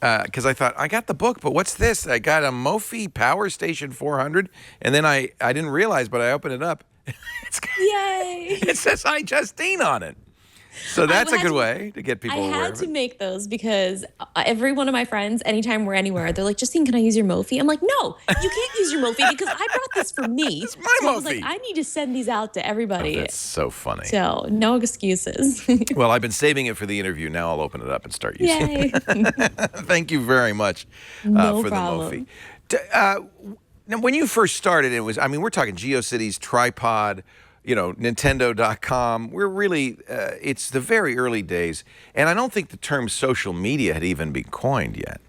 Because I thought, I got the book, but what's this? I got a Mophie Power Station 400, and then I didn't realize, but I opened it up. Yay! It says I Justine on it. So that's a good way to get people aware I had of to it. make those because every one of my friends, anytime we're anywhere, they're like, Justine, can I use your Mophie? I'm like, no, you can't use your Mophie because I brought this for me. It's my so I was like, Mophie. I need to send these out to everybody. Oh, that's so funny. So no excuses. Well, I've been saving it for the interview. Now I'll open it up and start using Yay. it. Thank you very much No for problem. the Mophie. Now, when you first started, we're talking GeoCities, Tripod, Nintendo.com. We're really, it's the very early days. And I don't think the term social media had even been coined yet.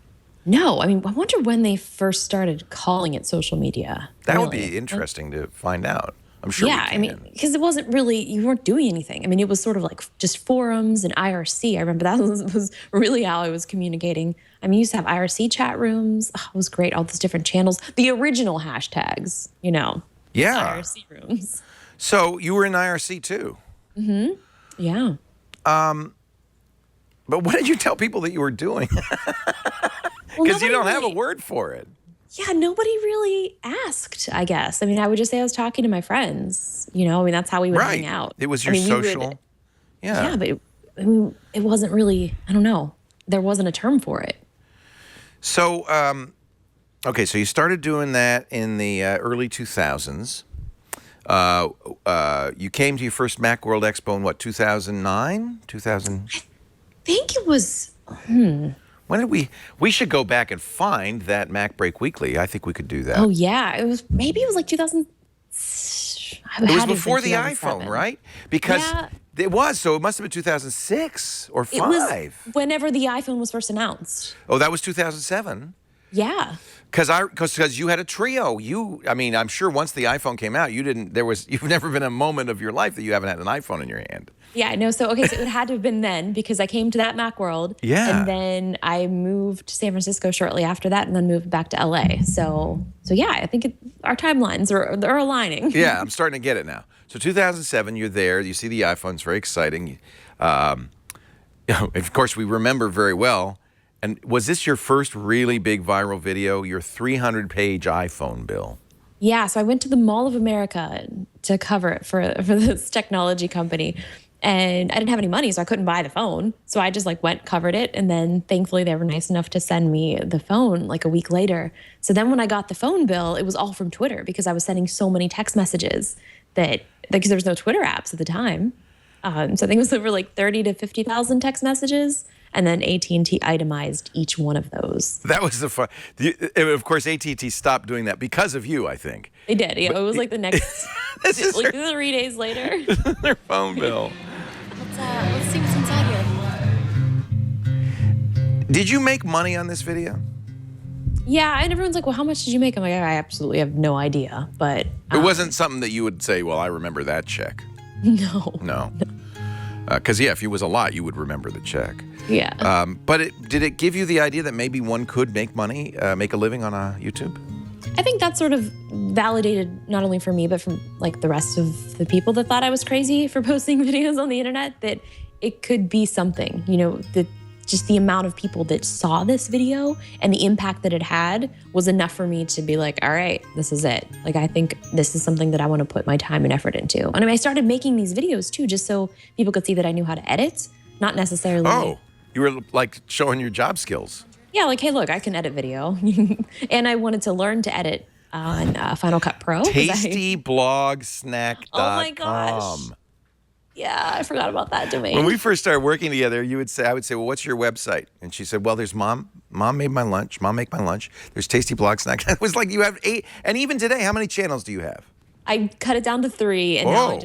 No, I wonder when they first started calling it social media. That would really. be interesting to find out. I'm sure. Yeah, because it wasn't really, you weren't doing anything. It was sort of like just forums and IRC. I remember that was really how I was communicating. I used to have IRC chat rooms. Oh, it was great, all those different channels. The original hashtags, Yeah. IRC rooms. So you were in IRC too? Mm-hmm. Yeah. But what did you tell people that you were doing? Because you don't have a word for it. Yeah, nobody really asked, I guess. I would just say I was talking to my friends. That's how we would hang out. It was your social. Yeah, but it wasn't really, I don't know. There wasn't a term for it. So, okay, so you started doing that in the early 2000s. You came to your first Macworld Expo in what, 2009? 2000? I think it was, When did we should go back and find that Mac Break Weekly. I think we could do that. Oh, yeah. It was like 2000. It was before the iPhone, right? Because it was, so it must have been 2006 or 5. It was whenever the iPhone was first announced. Oh, that was 2007? Yeah. Because you had a Trio. I'm sure once the iPhone came out, you've never been a moment of your life that you haven't had an iPhone in your hand. Yeah, no, so it had to have been then because I came to that Macworld. Yeah. And then I moved to San Francisco shortly after that and then moved back to LA. So yeah, I think our timelines are aligning. Yeah, I'm starting to get it now. So 2007, you're there. You see the iPhone. It's very exciting. Of course, we remember very well. And was this your first really big viral video, your 300-page iPhone bill? Yeah, so I went to the Mall of America to cover it for this technology company. And I didn't have any money, so I couldn't buy the phone. So I just covered it. And then thankfully they were nice enough to send me the phone like a week later. So then when I got the phone bill, it was all from Twitter because I was sending so many text messages because there was no Twitter apps at the time. So I think it was over 30 to 50,000 text messages. And then AT&T itemized each one of those. That was the fun. Of course, AT&T stopped doing that because of you, I think. They did. Yeah, it was the next, 3 days later. Their phone bill. Let's see what's inside here. Did you make money on this video? Yeah, and everyone's like, well, how much did you make? I'm like, I absolutely have no idea. But it wasn't something that you would say, well, I remember that check. No. Because, if it was a lot, you would remember the check. Yeah. But did it give you the idea that maybe one could make money, make a living on YouTube? I think that sort of validated not only for me, but from the rest of the people that thought I was crazy for posting videos on the internet, that it could be something, that just the amount of people that saw this video and the impact that it had was enough for me to be like, all right, this is it. Like, I think this is something that I want to put my time and effort into. And I mean, I started making these videos too, just so people could see that I knew how to edit, not necessarily. Oh, you were like showing your job skills. Yeah, like, hey, look, I can edit video. And I wanted to learn to edit on Final Cut Pro. Tastyblogsnack.com. Oh my gosh. Yeah, I forgot about that domain. When we first started working together, I would say, well, what's your website? And she said, well, there's Mom made my lunch. Mom make my lunch. There's Tasty Blog Snack. It was like you have 8. And even today, how many channels do you have? I cut it down to 3, and now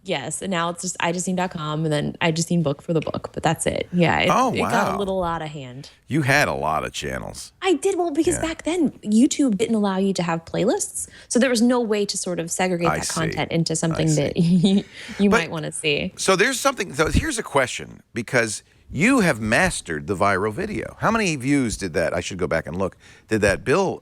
and now it's just iJustine.com, and then iJustine book for the book, but that's it. Yeah, it got a little out of hand. You had a lot of channels. I did, well, because back then, YouTube didn't allow you to have playlists, so there was no way to sort of segregate that content into something that you might want to see. So there's something, so here's a question, because you have mastered the viral video. How many views did that, I should go back and look, did that Bill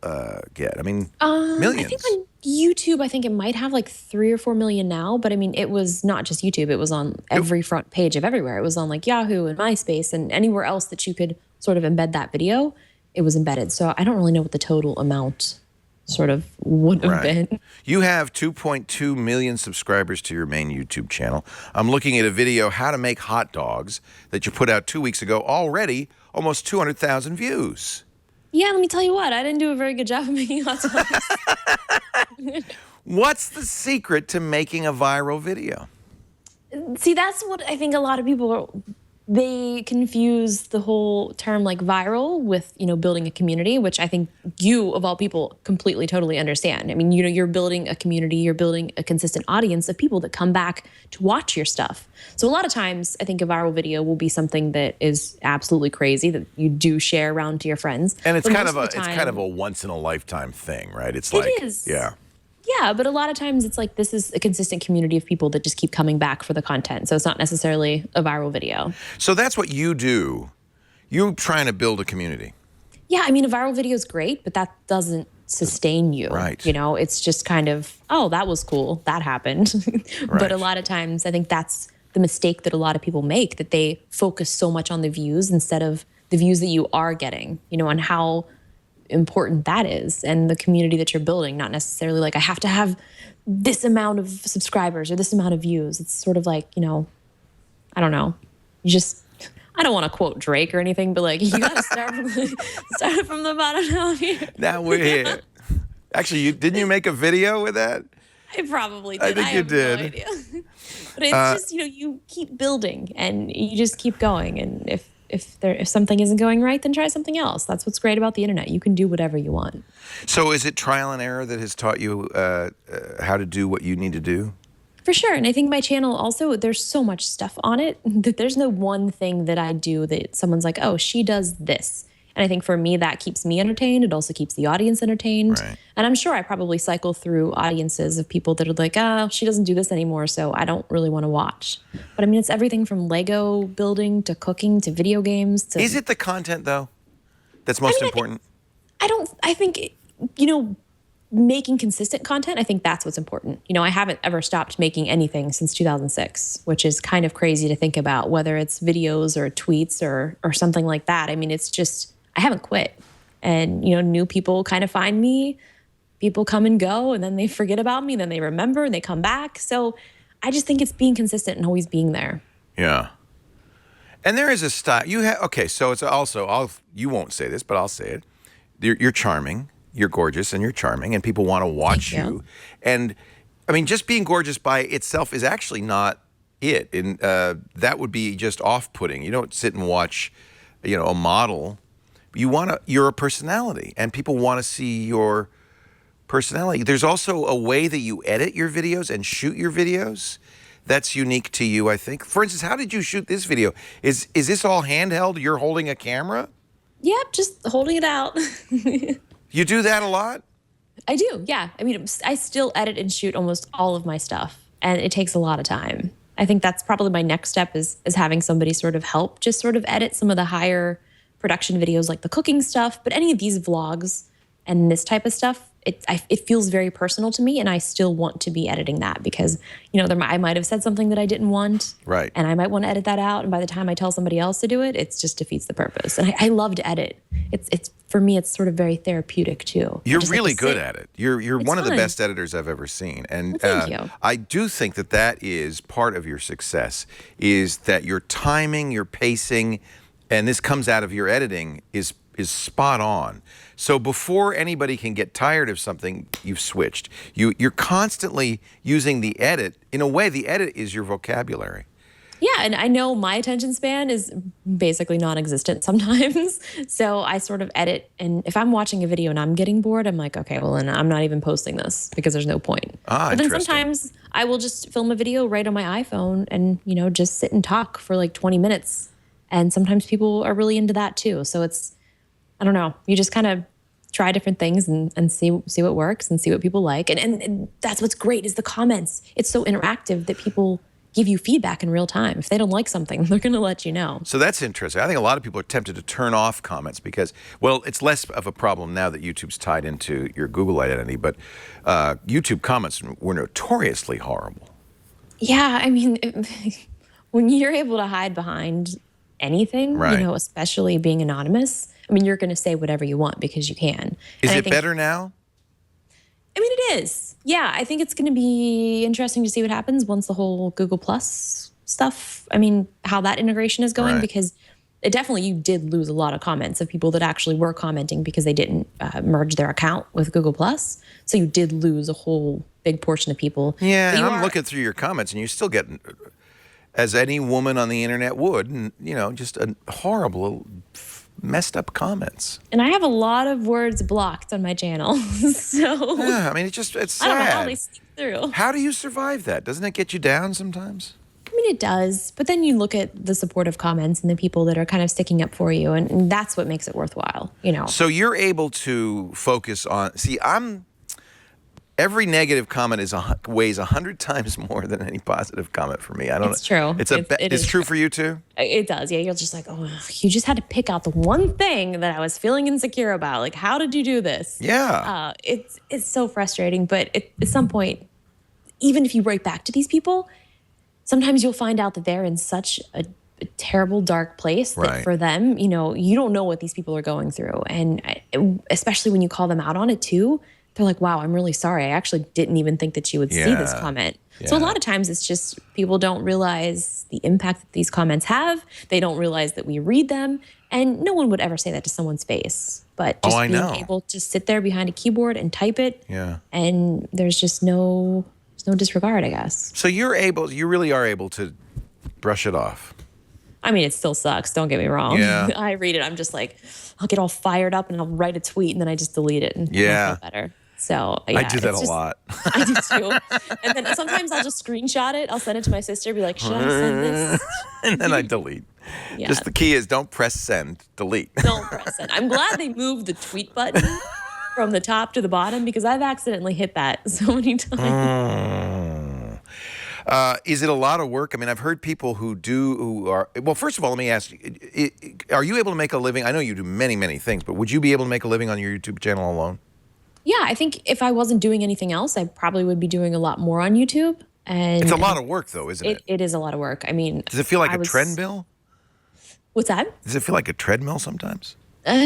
get? I mean, millions. I think on YouTube, I think it might have like 3 or 4 million now, but I mean, it was not just YouTube. It was on every front page of everywhere. It was on like Yahoo and MySpace and anywhere else that you could sort of embed that video, it was embedded. So I don't really know what the total amount sort of would have been. You have 2.2 million subscribers to your main YouTube channel. I'm looking at a video, how to make hot dogs, that you put out 2 weeks ago, already almost 200,000 views. Yeah, let me tell you what, I didn't do a very good job of making hot dogs. What's the secret to making a viral video? See, that's what I think a lot of people they confuse the whole term like viral with, building a community, which I think you, of all people, completely, totally understand. I mean, you're building a community, you're building a consistent audience of people that come back to watch your stuff. So a lot of times, I think a viral video will be something that is absolutely crazy that you do share around to your friends. And it's kind of a once in a lifetime thing, right? It is. Yeah. Yeah, but a lot of times it's like this is a consistent community of people that just keep coming back for the content. So it's not necessarily a viral video. So that's what you do. You're trying to build a community. Yeah, I mean, a viral video is great, but that doesn't sustain you. Right. It's just kind of, oh, that was cool. That happened. But a lot of times I think that's the mistake that a lot of people make, that they focus so much on the views instead of the views that you are getting, and how important that is and the community that you're building, not necessarily like I have to have this amount of subscribers or this amount of views. It's sort of like, I don't know. I don't want to quote Drake or anything, but like you got to start from the bottom now here. Now we're here. Actually, didn't you make a video with that? I probably did. I think you did. No idea. But it's just, you keep building and you just keep going. And if something isn't going right, then try something else. That's what's great about the internet. You can do whatever you want. So is it trial and error that has taught you how to do what you need to do? For sure. And I think my channel also, there's so much stuff on it that there's no one thing that I do that someone's like, oh, she does this. And I think for me, that keeps me entertained. It also keeps the audience entertained. Right. And I'm sure I probably cycle through audiences of people that are like, oh, she doesn't do this anymore, so I don't really want to watch. But I mean, it's everything from Lego building to cooking to video games. To Is it the content, though, that's most important? I think, making consistent content, I think that's what's important. I haven't ever stopped making anything since 2006, which is kind of crazy to think about, whether it's videos or tweets or something like that. I mean, it's just, I haven't quit. And, new people kind of find me. People come and go, and then they forget about me, then they remember, and they come back. So I just think it's being consistent and always being there. Yeah. And there is a style. So it's also, you won't say this, but I'll say it. You're charming, you're gorgeous, and you're charming, and people want to watch you. And, I mean, just being gorgeous by itself is actually not it. And that would be just off-putting. You don't sit and watch, a model. You're a personality, and people want to see your personality. There's also a way that you edit your videos and shoot your videos that's unique to you, I think. For instance, how did you shoot this video? Is this all handheld? You're holding a camera? Yep, just holding it out. You do that a lot? I do, yeah. I mean, I still edit and shoot almost all of my stuff, and it takes a lot of time. I think that's probably my next step is having somebody sort of help, just sort of edit some of the higher production videos like the cooking stuff. But any of these vlogs and this type of stuff, it feels very personal to me, and I still want to be editing that because, I might have said something that I didn't want. Right. And I might want to edit that out. And by the time I tell somebody else to do it, it just defeats the purpose. And I love to edit. It's for me, it's sort of very therapeutic too. You're really good at it. You're one of the fun. best editors I've ever seen. And Well, thank you. I do think that is part of your success, is that your timing, your pacing, and this comes out of your editing, is spot on. So before anybody can get tired of something, you've switched. You're constantly using the edit. In a way, the edit is your vocabulary. Yeah, and I know my attention span is basically non-existent sometimes. So I sort of edit, and if I'm watching a video and I'm getting bored, I'm like, okay, well, then I'm not even posting this because there's no point. But then Interesting. sometimes I will just film a video right on my iPhone and, just sit and talk for like 20 minutes. And sometimes people are really into that too. So I don't know, you just kind of try different things and see what works and see what people like. And that's what's great is the comments. It's so interactive that people give you feedback in real time. If they don't like something, they're going to let you know. So that's interesting. I think a lot of people are tempted to turn off comments because, well, it's less of a problem now that YouTube's tied into your Google identity, but YouTube comments were notoriously horrible. Yeah, I mean, when you're able to hide behind anything, Right. Especially being anonymous, I mean, you're going to say whatever you want because you can. Is And I it think- better now? I mean, it is. Yeah, I think it's going to be interesting to see what happens once the whole Google Plus stuff, how that integration is going, Right. because you did lose a lot of comments of people that actually were commenting because they didn't merge their account with Google Plus. So you did lose a whole big portion of people. Yeah, But and you I'm are- looking through your comments, and you still get, as any woman on the internet would, and just a horrible, messed up comments. And I have a lot of words blocked on my channel. So Yeah, it's sad. I don't know how they sneak through. How do you survive that? Doesn't it get you down sometimes? I mean, it does. But then you look at the supportive comments and the people that are kind of sticking up for you. And that's what makes it worthwhile, So you're able to focus on. See, every negative comment weighs 100 times more than any positive comment for me. I don't. It's true. It is is true for you too. It does. Yeah. You're just like, oh, you just had to pick out the one thing that I was feeling insecure about. Like, how did you do this? Yeah. It's so frustrating. But at some point, even if you write back to these people, sometimes you'll find out that they're in such a terrible, dark place that Right. for them, you don't know what these people are going through. And especially when you call them out on it too, they're like, wow, I'm really sorry. I actually didn't even think that you would see this Yeah. comment. So a Yeah. lot of times it's just people don't realize the impact that these comments have. They don't realize that we read them. And no one would ever say that to someone's face. But just I being know. able to sit there behind a keyboard and type it. Yeah. And there's just no disregard, I guess. So you really are able to brush it off. I mean, it still sucks. Don't get me wrong. Yeah. I read it. I'm just like, I'll get all fired up and I'll write a tweet and then I just delete it and Yeah. I feel better. So yeah, I do that it's a just- lot. I do too. And then sometimes I'll just screenshot it. I'll send it to my sister. Be like, should I send this? And then I delete. Yeah. Just the key is don't press send, delete. Don't press it. I'm glad they moved the tweet button from the top to the bottom because I've accidentally hit that so many times. Is it a lot of work? I mean, I've heard people who are, well, first of all, let me ask you, are you able to make a living? I know you do many, many things, but would you be able to make a living on your YouTube channel alone? Yeah, I think if I wasn't doing anything else, I probably would be doing a lot more on YouTube. And It's a lot of work, though, isn't it? It is a lot of work. I mean, Does it feel like I a was- treadmill? What's that? Does it feel like a treadmill sometimes?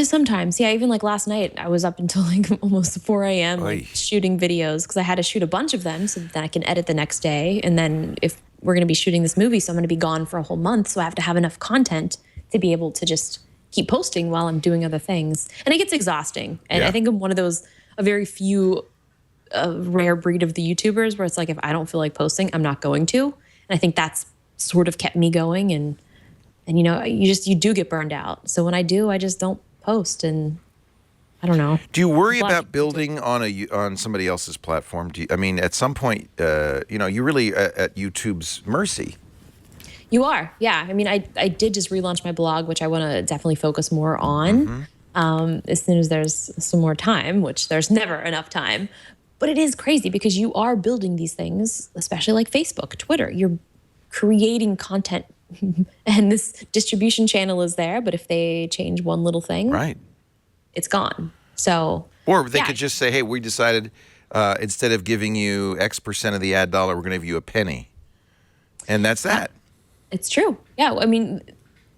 Sometimes, yeah. Even like last night, I was up until like almost 4 a.m. like Oy. shooting videos because I had to shoot a bunch of them so that I can edit the next day. And then if we're going to be shooting this movie, so I'm going to be gone for a whole month, so I have to have enough content to be able to just keep posting while I'm doing other things. And it gets exhausting. And Yeah. I think I'm one of those a very few rare breed of the YouTubers where it's like if I don't feel like posting, I'm not going to. And I think that's sort of kept me going. And you do get burned out. So when I do, I just don't post, and I don't know. Do you worry A lot of about building on somebody else's platform? I mean, at some point, you're really at YouTube's mercy. You are, yeah. I mean, I did just relaunch my blog, which I want to definitely focus more on as soon as there's some more time, which there's never enough time. But it is crazy because you are building these things, especially like Facebook, Twitter. You're creating content, and this distribution channel is there. But if they change one little thing, Right. it's gone. So Or they Yeah. could just say, hey, we decided instead of giving you X% of the ad dollar, we're going to give you a penny. And that's that. It's true. Yeah. I mean,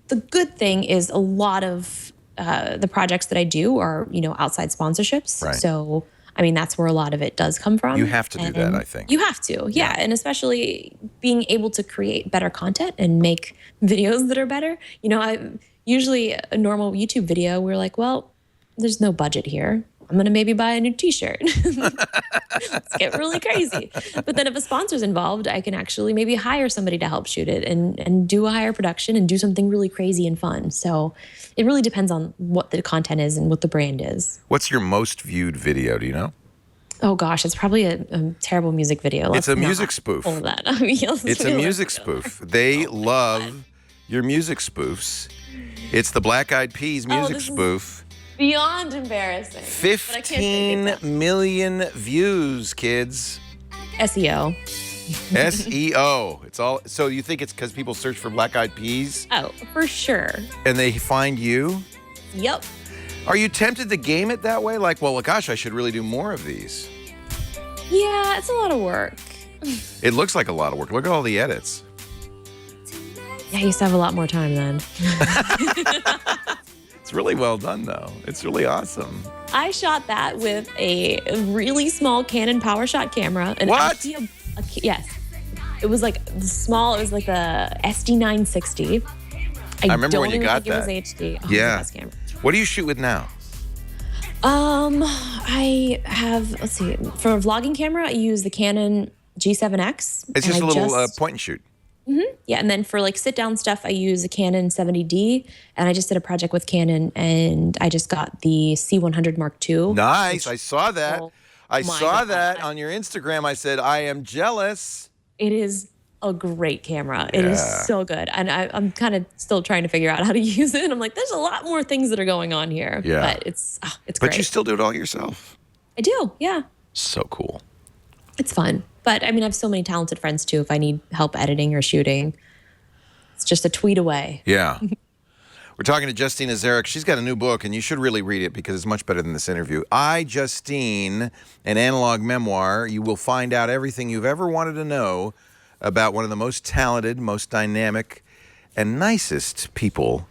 the good thing is a lot of the projects that I do are, outside sponsorships. Right. So, I mean, that's where a lot of it does come from. You have to do that, And I think. You have to. Yeah. And especially being able to create better content and make videos that are better. Usually a normal YouTube video, we're like, well, there's no budget here. I'm going to maybe buy a new t-shirt. Let's get really crazy. But then if a sponsor's involved, I can actually maybe hire somebody to help shoot it and do a higher production and do something really crazy and fun. So it really depends on what the content is and what the brand is. What's your most viewed video? Do you know? Oh gosh, it's probably a terrible music video. It's a music spoof. All of that. It's a music spoof. They love your music spoofs. It's the Black Eyed Peas music this is spoof. Beyond embarrassing. 15 million views, kids. SEO. SEO. It's all. So you think it's because people search for Black Eyed Peas Oh, for sure. and they find you? Yep. Are you tempted to game it that way? Like, well, gosh, I should really do more of these. Yeah, it's a lot of work. It looks like a lot of work. Look at all the edits. Yeah, I used to have a lot more time then. It's really well done, though. It's really awesome. I shot that with a really small Canon PowerShot camera. What? Yes. It was like small. It was like the SD960. I remember don't when you even got think that. It was HD. Oh, it was Yeah. the best camera. What do you shoot with now? I have, let's see, for a vlogging camera, I use the Canon G7X. It's and just I a little point and shoot. Yeah, and then for like sit down stuff, I use a Canon 70D, and I just did a project with Canon, and I just got the C100 Mark II. Nice. I saw that. Oh I my saw God. that on your Instagram. I said, I am jealous. It is a great camera. It is so good, and I'm kind of still trying to figure out how to use it. And I'm like, there's a lot more things that are going on here. Yeah. But it's But great. you still do it all yourself. I do, yeah. So cool. It's fun. But I mean, I have so many talented friends too. If I need help editing or shooting, it's just a tweet away. Yeah. We're talking to Justine Azarek. She's got a new book, and you should really read it because it's much better than this interview. I Justine, an analog memoir. You will find out everything you've ever wanted to know about one of the most talented, most dynamic, and nicest people,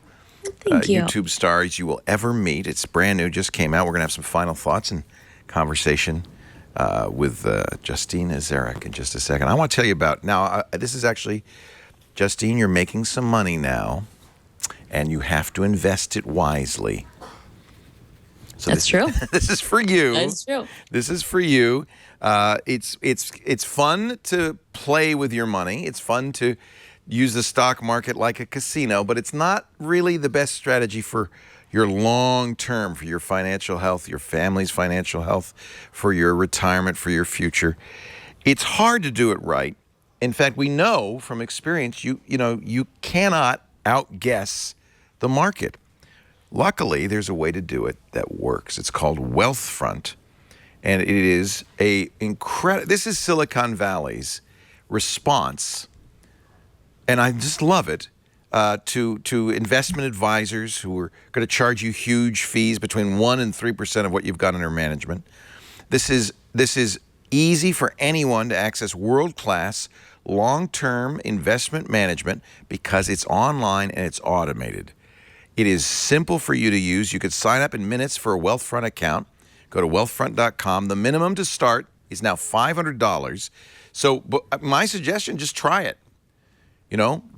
Thank you. YouTube stars you will ever meet. It's brand new, just came out. We're going to have some final thoughts and conversation with Justine Azarek in just a second. I want to tell you about, now, this is actually, Justine, you're making some money now, and you have to invest it wisely. So That's true. This is for you. That's true. This is for you. It's fun to play with your money. It's fun to use the stock market like a casino, but it's not really the best strategy for your long term, for your financial health, your family's financial health, for your retirement, for your future. It's hard to do it right. In fact, we know from experience, you cannot outguess the market. Luckily, there's a way to do it that works. It's called Wealthfront, and it is this is Silicon Valley's response, and I just love it, to investment advisors who are going to charge you huge fees between 1% and 3% of what you've got under management. This is easy for anyone to access world-class long-term investment management because it's online and it's automated. It is simple for you to use. You could sign up in minutes for a Wealthfront account. Go to wealthfront.com. The minimum to start is now $500. So my suggestion, just try it.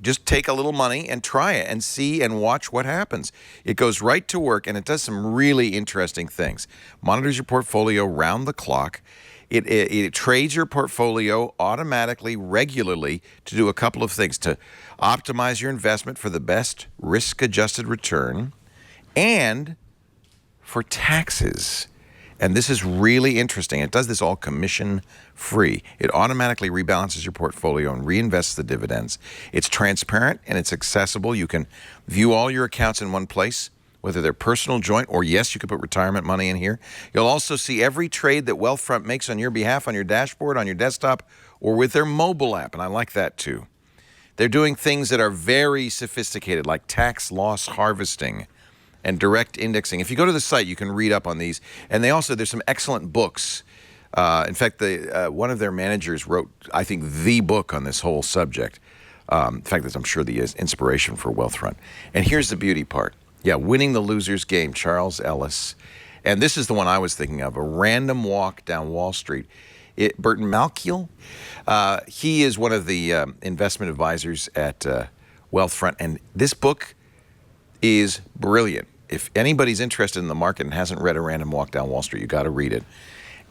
Just take a little money and try it and see and watch what happens. It goes right to work, and it does some really interesting things. Monitors your portfolio round the clock. It trades your portfolio automatically, regularly, to do a couple of things: to optimize your investment for the best risk-adjusted return and for taxes. And this is really interesting. It does this all commission-free. It automatically rebalances your portfolio and reinvests the dividends. It's transparent and it's accessible. You can view all your accounts in one place, whether they're personal, joint, or yes, you could put retirement money in here. You'll also see every trade that Wealthfront makes on your behalf on your dashboard, on your desktop, or with their mobile app, and I like that too. They're doing things that are very sophisticated, like tax loss harvesting. and direct indexing. If you go to the site, you can read up on these. And there's some excellent books. In fact, one of their managers wrote, I think, the book on this whole subject. In fact, that's, I'm sure, the inspiration for Wealthfront. And here's the beauty part. Yeah, Winning the Loser's Game, Charles Ellis. And this is the one I was thinking of, A Random Walk Down Wall Street. Burton Malkiel, he is one of the investment advisors at Wealthfront. And this book is brilliant. If anybody's interested in the market and hasn't read A Random Walk Down Wall Street, you got to read it.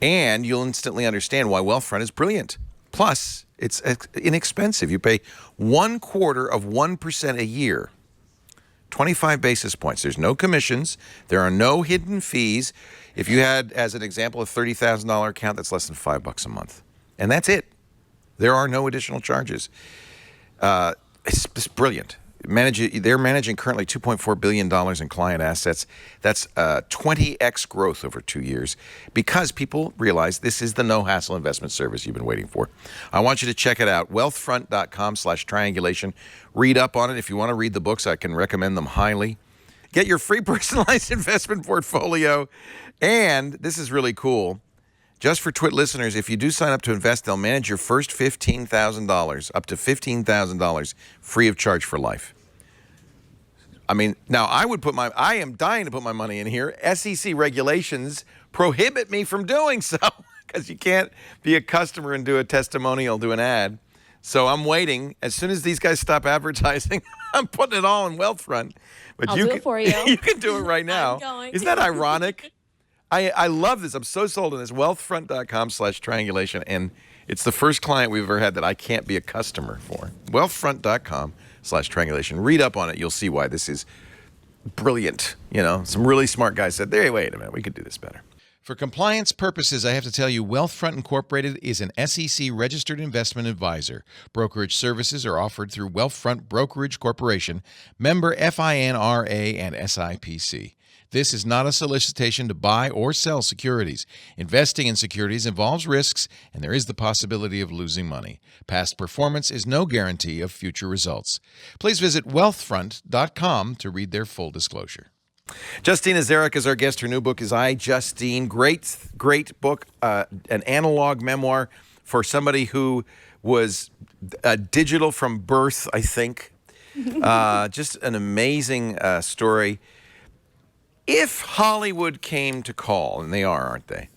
And you'll instantly understand why Wealthfront is brilliant. Plus, it's inexpensive. You pay 0.25% a year, 25 basis points. There's no commissions. There are no hidden fees. If you had, as an example, a $30,000 account, that's less than $5 a month. And that's it. There are no additional charges. It's brilliant. They're managing currently $2.4 billion in client assets. That's 20x growth over 2 years because people realize this is the no-hassle investment service you've been waiting for. I want you to check it out, wealthfront.com/triangulation. Read up on it. If you want to read the books, I can recommend them highly. Get your free personalized investment portfolio. And this is really cool. Just for Twit listeners, if you do sign up to invest, they'll manage your first $15,000, up to $15,000, free of charge for life. I mean, now I am dying to put my money in here. SEC regulations prohibit me from doing so because you can't be a customer and do a testimonial, do an ad. So I'm waiting. As soon as these guys stop advertising, I'm putting it all in Wealthfront. But I'll do it for you. You can do it right now. I'm going. Isn't that ironic? I love this. I'm so sold on this. Wealthfront.com/triangulation. And it's the first client we've ever had that I can't be a customer for. Wealthfront.com/triangulation. Read up on it. You'll see why this is brilliant. You know, some really smart guys said, hey, wait a minute, we could do this better. For compliance purposes, I have to tell you, Wealthfront Incorporated is an SEC-registered investment advisor. Brokerage services are offered through Wealthfront Brokerage Corporation, member FINRA and SIPC. This is not a solicitation to buy or sell securities. Investing in securities involves risks, and there is the possibility of losing money. Past performance is no guarantee of future results. Please visit wealthfront.com to read their full disclosure. Justine Azaric is our guest. Her new book is I Justine. Great, great book, an analog memoir for somebody who was digital from birth, I think. Just an amazing story. If Hollywood came to call, and they are, aren't they,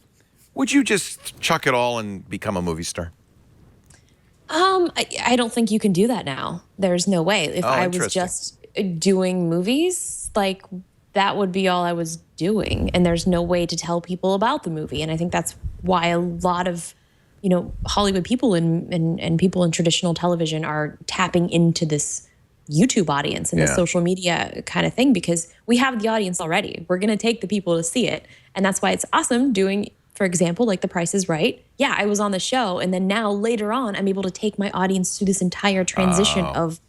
would you just chuck it all and become a movie star? I don't think you can do that now. There's no way. If I was just doing movies, like that would be all I was doing. And there's no way to tell people about the movie. And I think that's why a lot of, Hollywood people and people in traditional television are tapping into this YouTube audience and the social media kind of thing, because we have the audience already. We're going to take the people to see it. And that's why it's awesome doing, for example, like The Price is Right. Yeah, I was on the show. And then now later on, I'm able to take my audience through this entire transition of,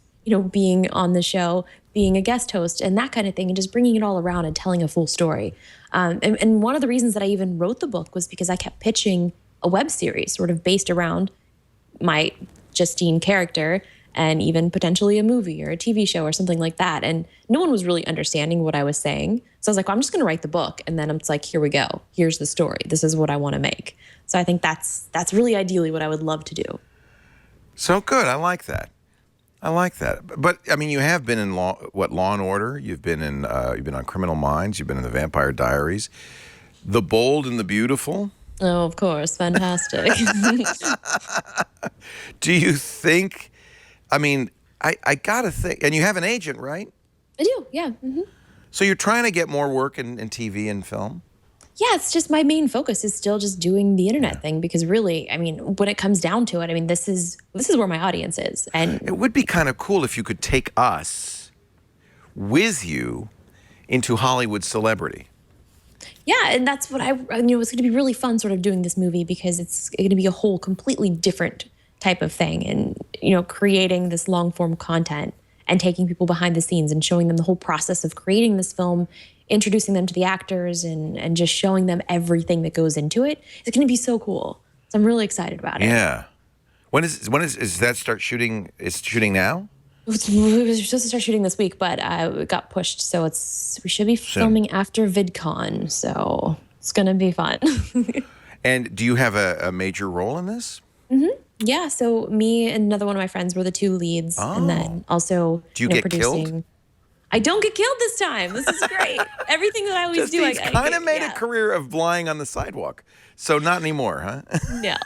being on the show, being a guest host and that kind of thing, and just bringing it all around and telling a full story. And one of the reasons that I even wrote the book was because I kept pitching a web series sort of based around my Justine character, and even potentially a movie or a TV show or something like that. And no one was really understanding what I was saying. So I was like, well, I'm just going to write the book. And then it's like, here we go. Here's the story. This is what I want to make. So I think that's really ideally what I would love to do. So good. I like that. But I mean, you have been in Law and Order. You've been on Criminal Minds. You've been in The Vampire Diaries, The Bold and the Beautiful. Oh, of course. Fantastic. Do you think... I mean, I got to think, and you have an agent, right? I do, yeah. Mm-hmm. So you're trying to get more work in TV and film? Yeah, it's just my main focus is still just doing the internet thing, because really, I mean, when it comes down to it, I mean, this is where my audience is. And it would be kind of cool if you could take us with you into Hollywood celebrity. Yeah, and that's what it's going to be really fun sort of doing this movie, because it's going to be a whole completely different type of thing, and creating this long form content and taking people behind the scenes and showing them the whole process of creating this film, introducing them to the actors and just showing them everything that goes into it. It's going to be so cool. So I'm really excited about it. Yeah. When is that start shooting? Is shooting now? We were supposed to start shooting this week, but it got pushed. So we should be filming after VidCon. So it's going to be fun. And do you have a major role in this? Yeah. So me and another one of my friends were the two leads. And then also Do you get producing. killed? I don't get killed this time. This is great. Everything that I always do. Justine's kind of made a career of lying on the sidewalk. So not anymore, huh? No.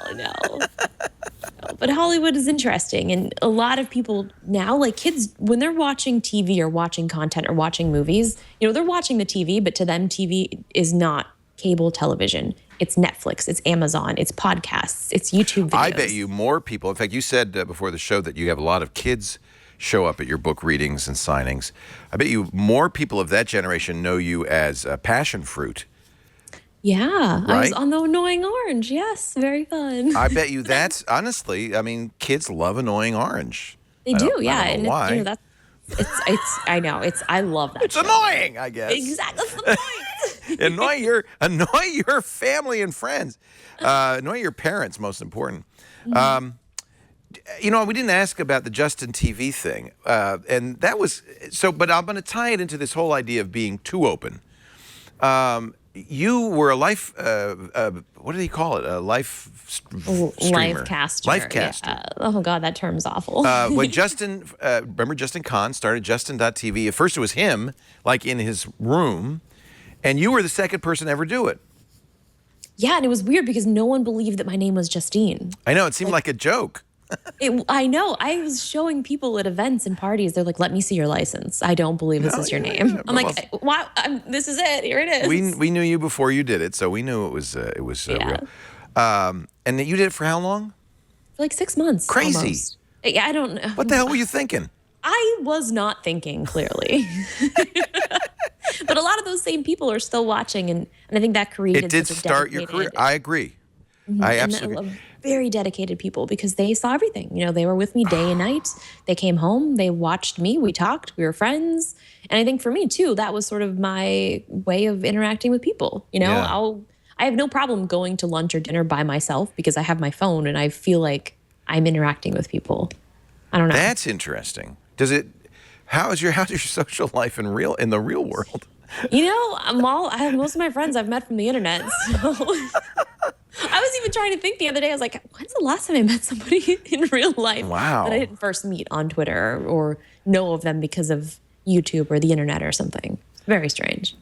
But Hollywood is interesting. And a lot of people now, like kids, when they're watching TV or watching content or watching movies, they're watching the TV, but to them, TV is not cable television. It's Netflix, it's Amazon, it's podcasts, it's YouTube videos. I bet you more people, in fact, you said before the show that you have a lot of kids show up at your book readings and signings. I bet you more people of that generation know you as passion fruit. Yeah, right? I was on the Annoying Orange. Yes, very fun. I bet you that's, honestly, I mean, kids love Annoying Orange. They do, yeah. I don't know why. And I know, I love that It's show. annoying, I guess. Exactly, that's the point. annoy your family and friends. Annoy your parents, most important. We didn't ask about the Justin TV thing, and that was so. But I'm going to tie it into this whole idea of being too open. You were a life, what do they call it? A life streamer. Lifecaster. Lifecaster. Yeah. Oh God, that term's awful. When Justin, remember Justin Kahn started Justin.tv. At first it was him, like in his room, and you were the second person to ever do it. Yeah, and it was weird because no one believed that my name was Justine. I know, it seemed like a joke. I know. I was showing people at events and parties. They're like, "Let me see your license. I don't believe this is your name." Yeah, I'm like, "Wow, this is it. Here it is." We knew you before you did it, so we knew it was real. And you did it for how long? For like 6 months. Crazy. Almost. Yeah, I don't know. What the hell were you thinking? I was not thinking clearly. But a lot of those same people are still watching, and I think that created. It did such a start your career. I agree. I absolutely agree. Very dedicated people because they saw everything. They were with me day and night. They came home. They watched me. We talked. We were friends. And I think for me too, that was sort of my way of interacting with people. Yeah. I have no problem going to lunch or dinner by myself because I have my phone and I feel like I'm interacting with people. I don't know. That's interesting. How's your social life in the real world? I have most of my friends I've met from the internet. So I was even trying to think the other day. I was like, when's the last time I met somebody in real life Wow. that I didn't first meet on Twitter or know of them because of YouTube or the internet or something? Very strange.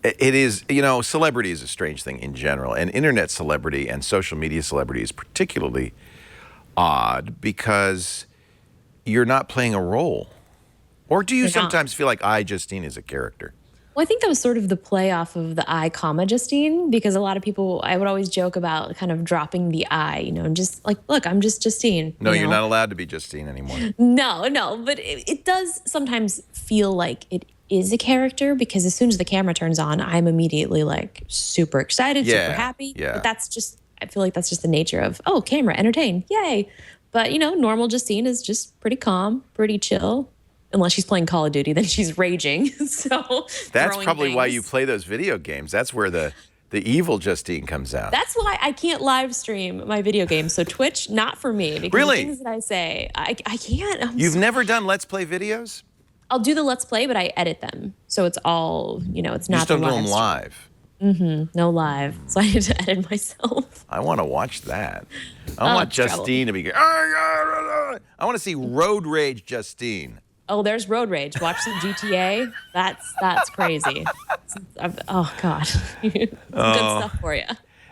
It is, celebrity is a strange thing in general, and internet celebrity and social media celebrity is particularly odd because you're not playing a role. Or do you sometimes feel like I Justine is a character? Well, I think that was sort of the play off of the I, Justine, because a lot of people, I would always joke about kind of dropping the I, and just like, look, I'm just Justine. No, you're not allowed to be Justine anymore. No, but it does sometimes feel like it is a character because as soon as the camera turns on, I'm immediately like super excited, super happy. Yeah. But I feel like that's just the nature of, camera, entertain, yay. But, normal Justine is just pretty calm, pretty chill. Unless she's playing Call of Duty, then she's raging. So that's probably why you play those video games. That's where the evil Justine comes out. That's why I can't live stream my video games. So Twitch, not for me. Because Really? the things that I say, I can't. You've never done Let's Play videos? I'll do the Let's Play, but I edit them. So it's all, it's You not just don't the do them live. live. No live. So I had to edit myself. I want to watch that. I want it's trouble. Justine to be good. I want to see Road Rage Justine. Oh, there's Road Rage. Watch some GTA. That's crazy. Oh God, good stuff for you.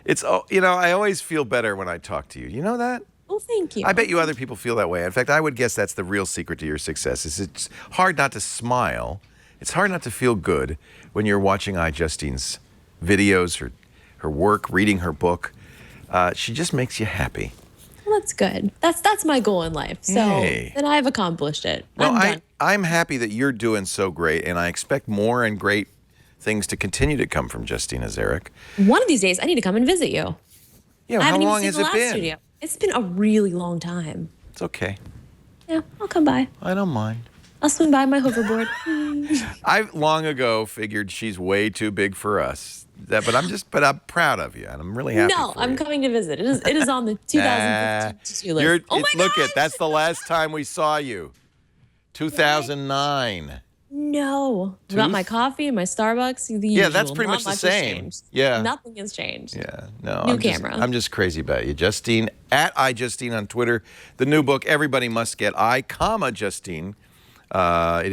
It's I always feel better when I talk to you. You know that? Well, thank you. I bet you other people feel that way. In fact, I would guess that's the real secret to your success. It's hard not to smile. It's hard not to feel good when you're watching I Justine's videos, her work, reading her book. She just makes you happy. Well, that's good. That's my goal in life. So then I've accomplished it. Well, I'm happy that you're doing so great, and I expect more and great things to continue to come from Justine Azaric. One of these days, I need to come and visit you. Yeah, I how haven't long even has seen the it last been? studio. It's been a really long time. It's okay. Yeah, I'll come by. I don't mind. I'll swing by my hoverboard. I long ago figured she's way too big for us. But I'm proud of you, and I'm really happy. No, for I'm you. coming to visit. It is on the 2015 list. Oh my Look gosh! that's the last time we saw you. 2009. No. I got my coffee and my Starbucks. The Yeah, usual. that's pretty Not much the has same. changed. Yeah. Nothing has changed. Yeah, no. New camera. I'm just crazy about you. Justine, at I Justine on Twitter. The new book, Everybody Must Get I, Justine. It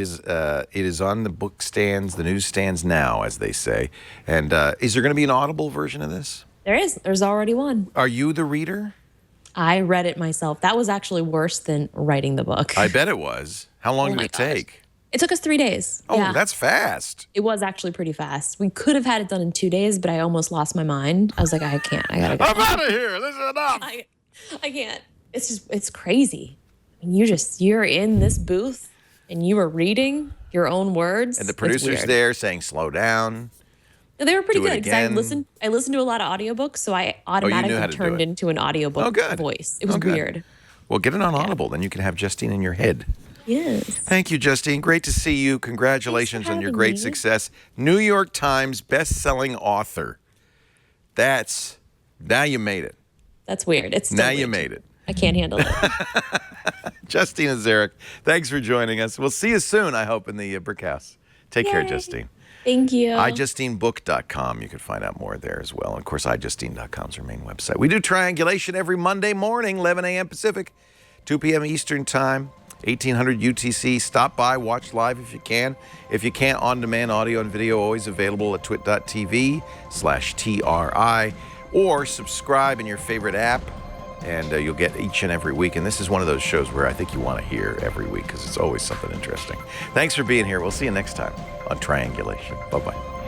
is on the book stands, the newsstands now, as they say. And is there going to be an Audible version of this? There is. There's already one. Are you the reader? I read it myself. That was actually worse than writing the book. I bet it was. How long Oh did my it gosh. take? It took us 3 days. Oh, Yeah. that's fast. It was actually pretty fast. We could have had it done in 2 days, but I almost lost my mind. I was like, I can't. I gotta go. I'm out of here. This is enough. I can't. It's crazy. You're in this booth and you are reading your own words. And the It's producer's weird. there saying, slow down. They were pretty Do it good because I again. listened to a lot of audiobooks, so I automatically how to do turned it. into an audiobook Oh, good. voice. It was Oh, good. weird. Well, get it on Audible. Then you can have Justine in your head. Yes. Thank you, Justine. Great to see you. Congratulations on your having great me. success. New York Times best-selling author. Now you made it. That's weird. It's still Now you weird. made it. I can't handle it. Justine and Zarek, thanks for joining us. We'll see you soon, I hope, in the Brick House. Take care, Yay. Justine. Thank you. iJustineBook.com. You can find out more there as well. And of course, iJustine.com is our main website. We do Triangulation every Monday morning, 11 a.m. Pacific, 2 p.m. Eastern Time, 1800 UTC. Stop by, watch live if you can. If you can't, on-demand audio and video always available at twit.tv/TRI, or subscribe in your favorite app, and you'll get each and every week. And this is one of those shows where I think you want to hear every week because it's always something interesting. Thanks for being here. We'll see you next time on Triangulation. Bye-bye.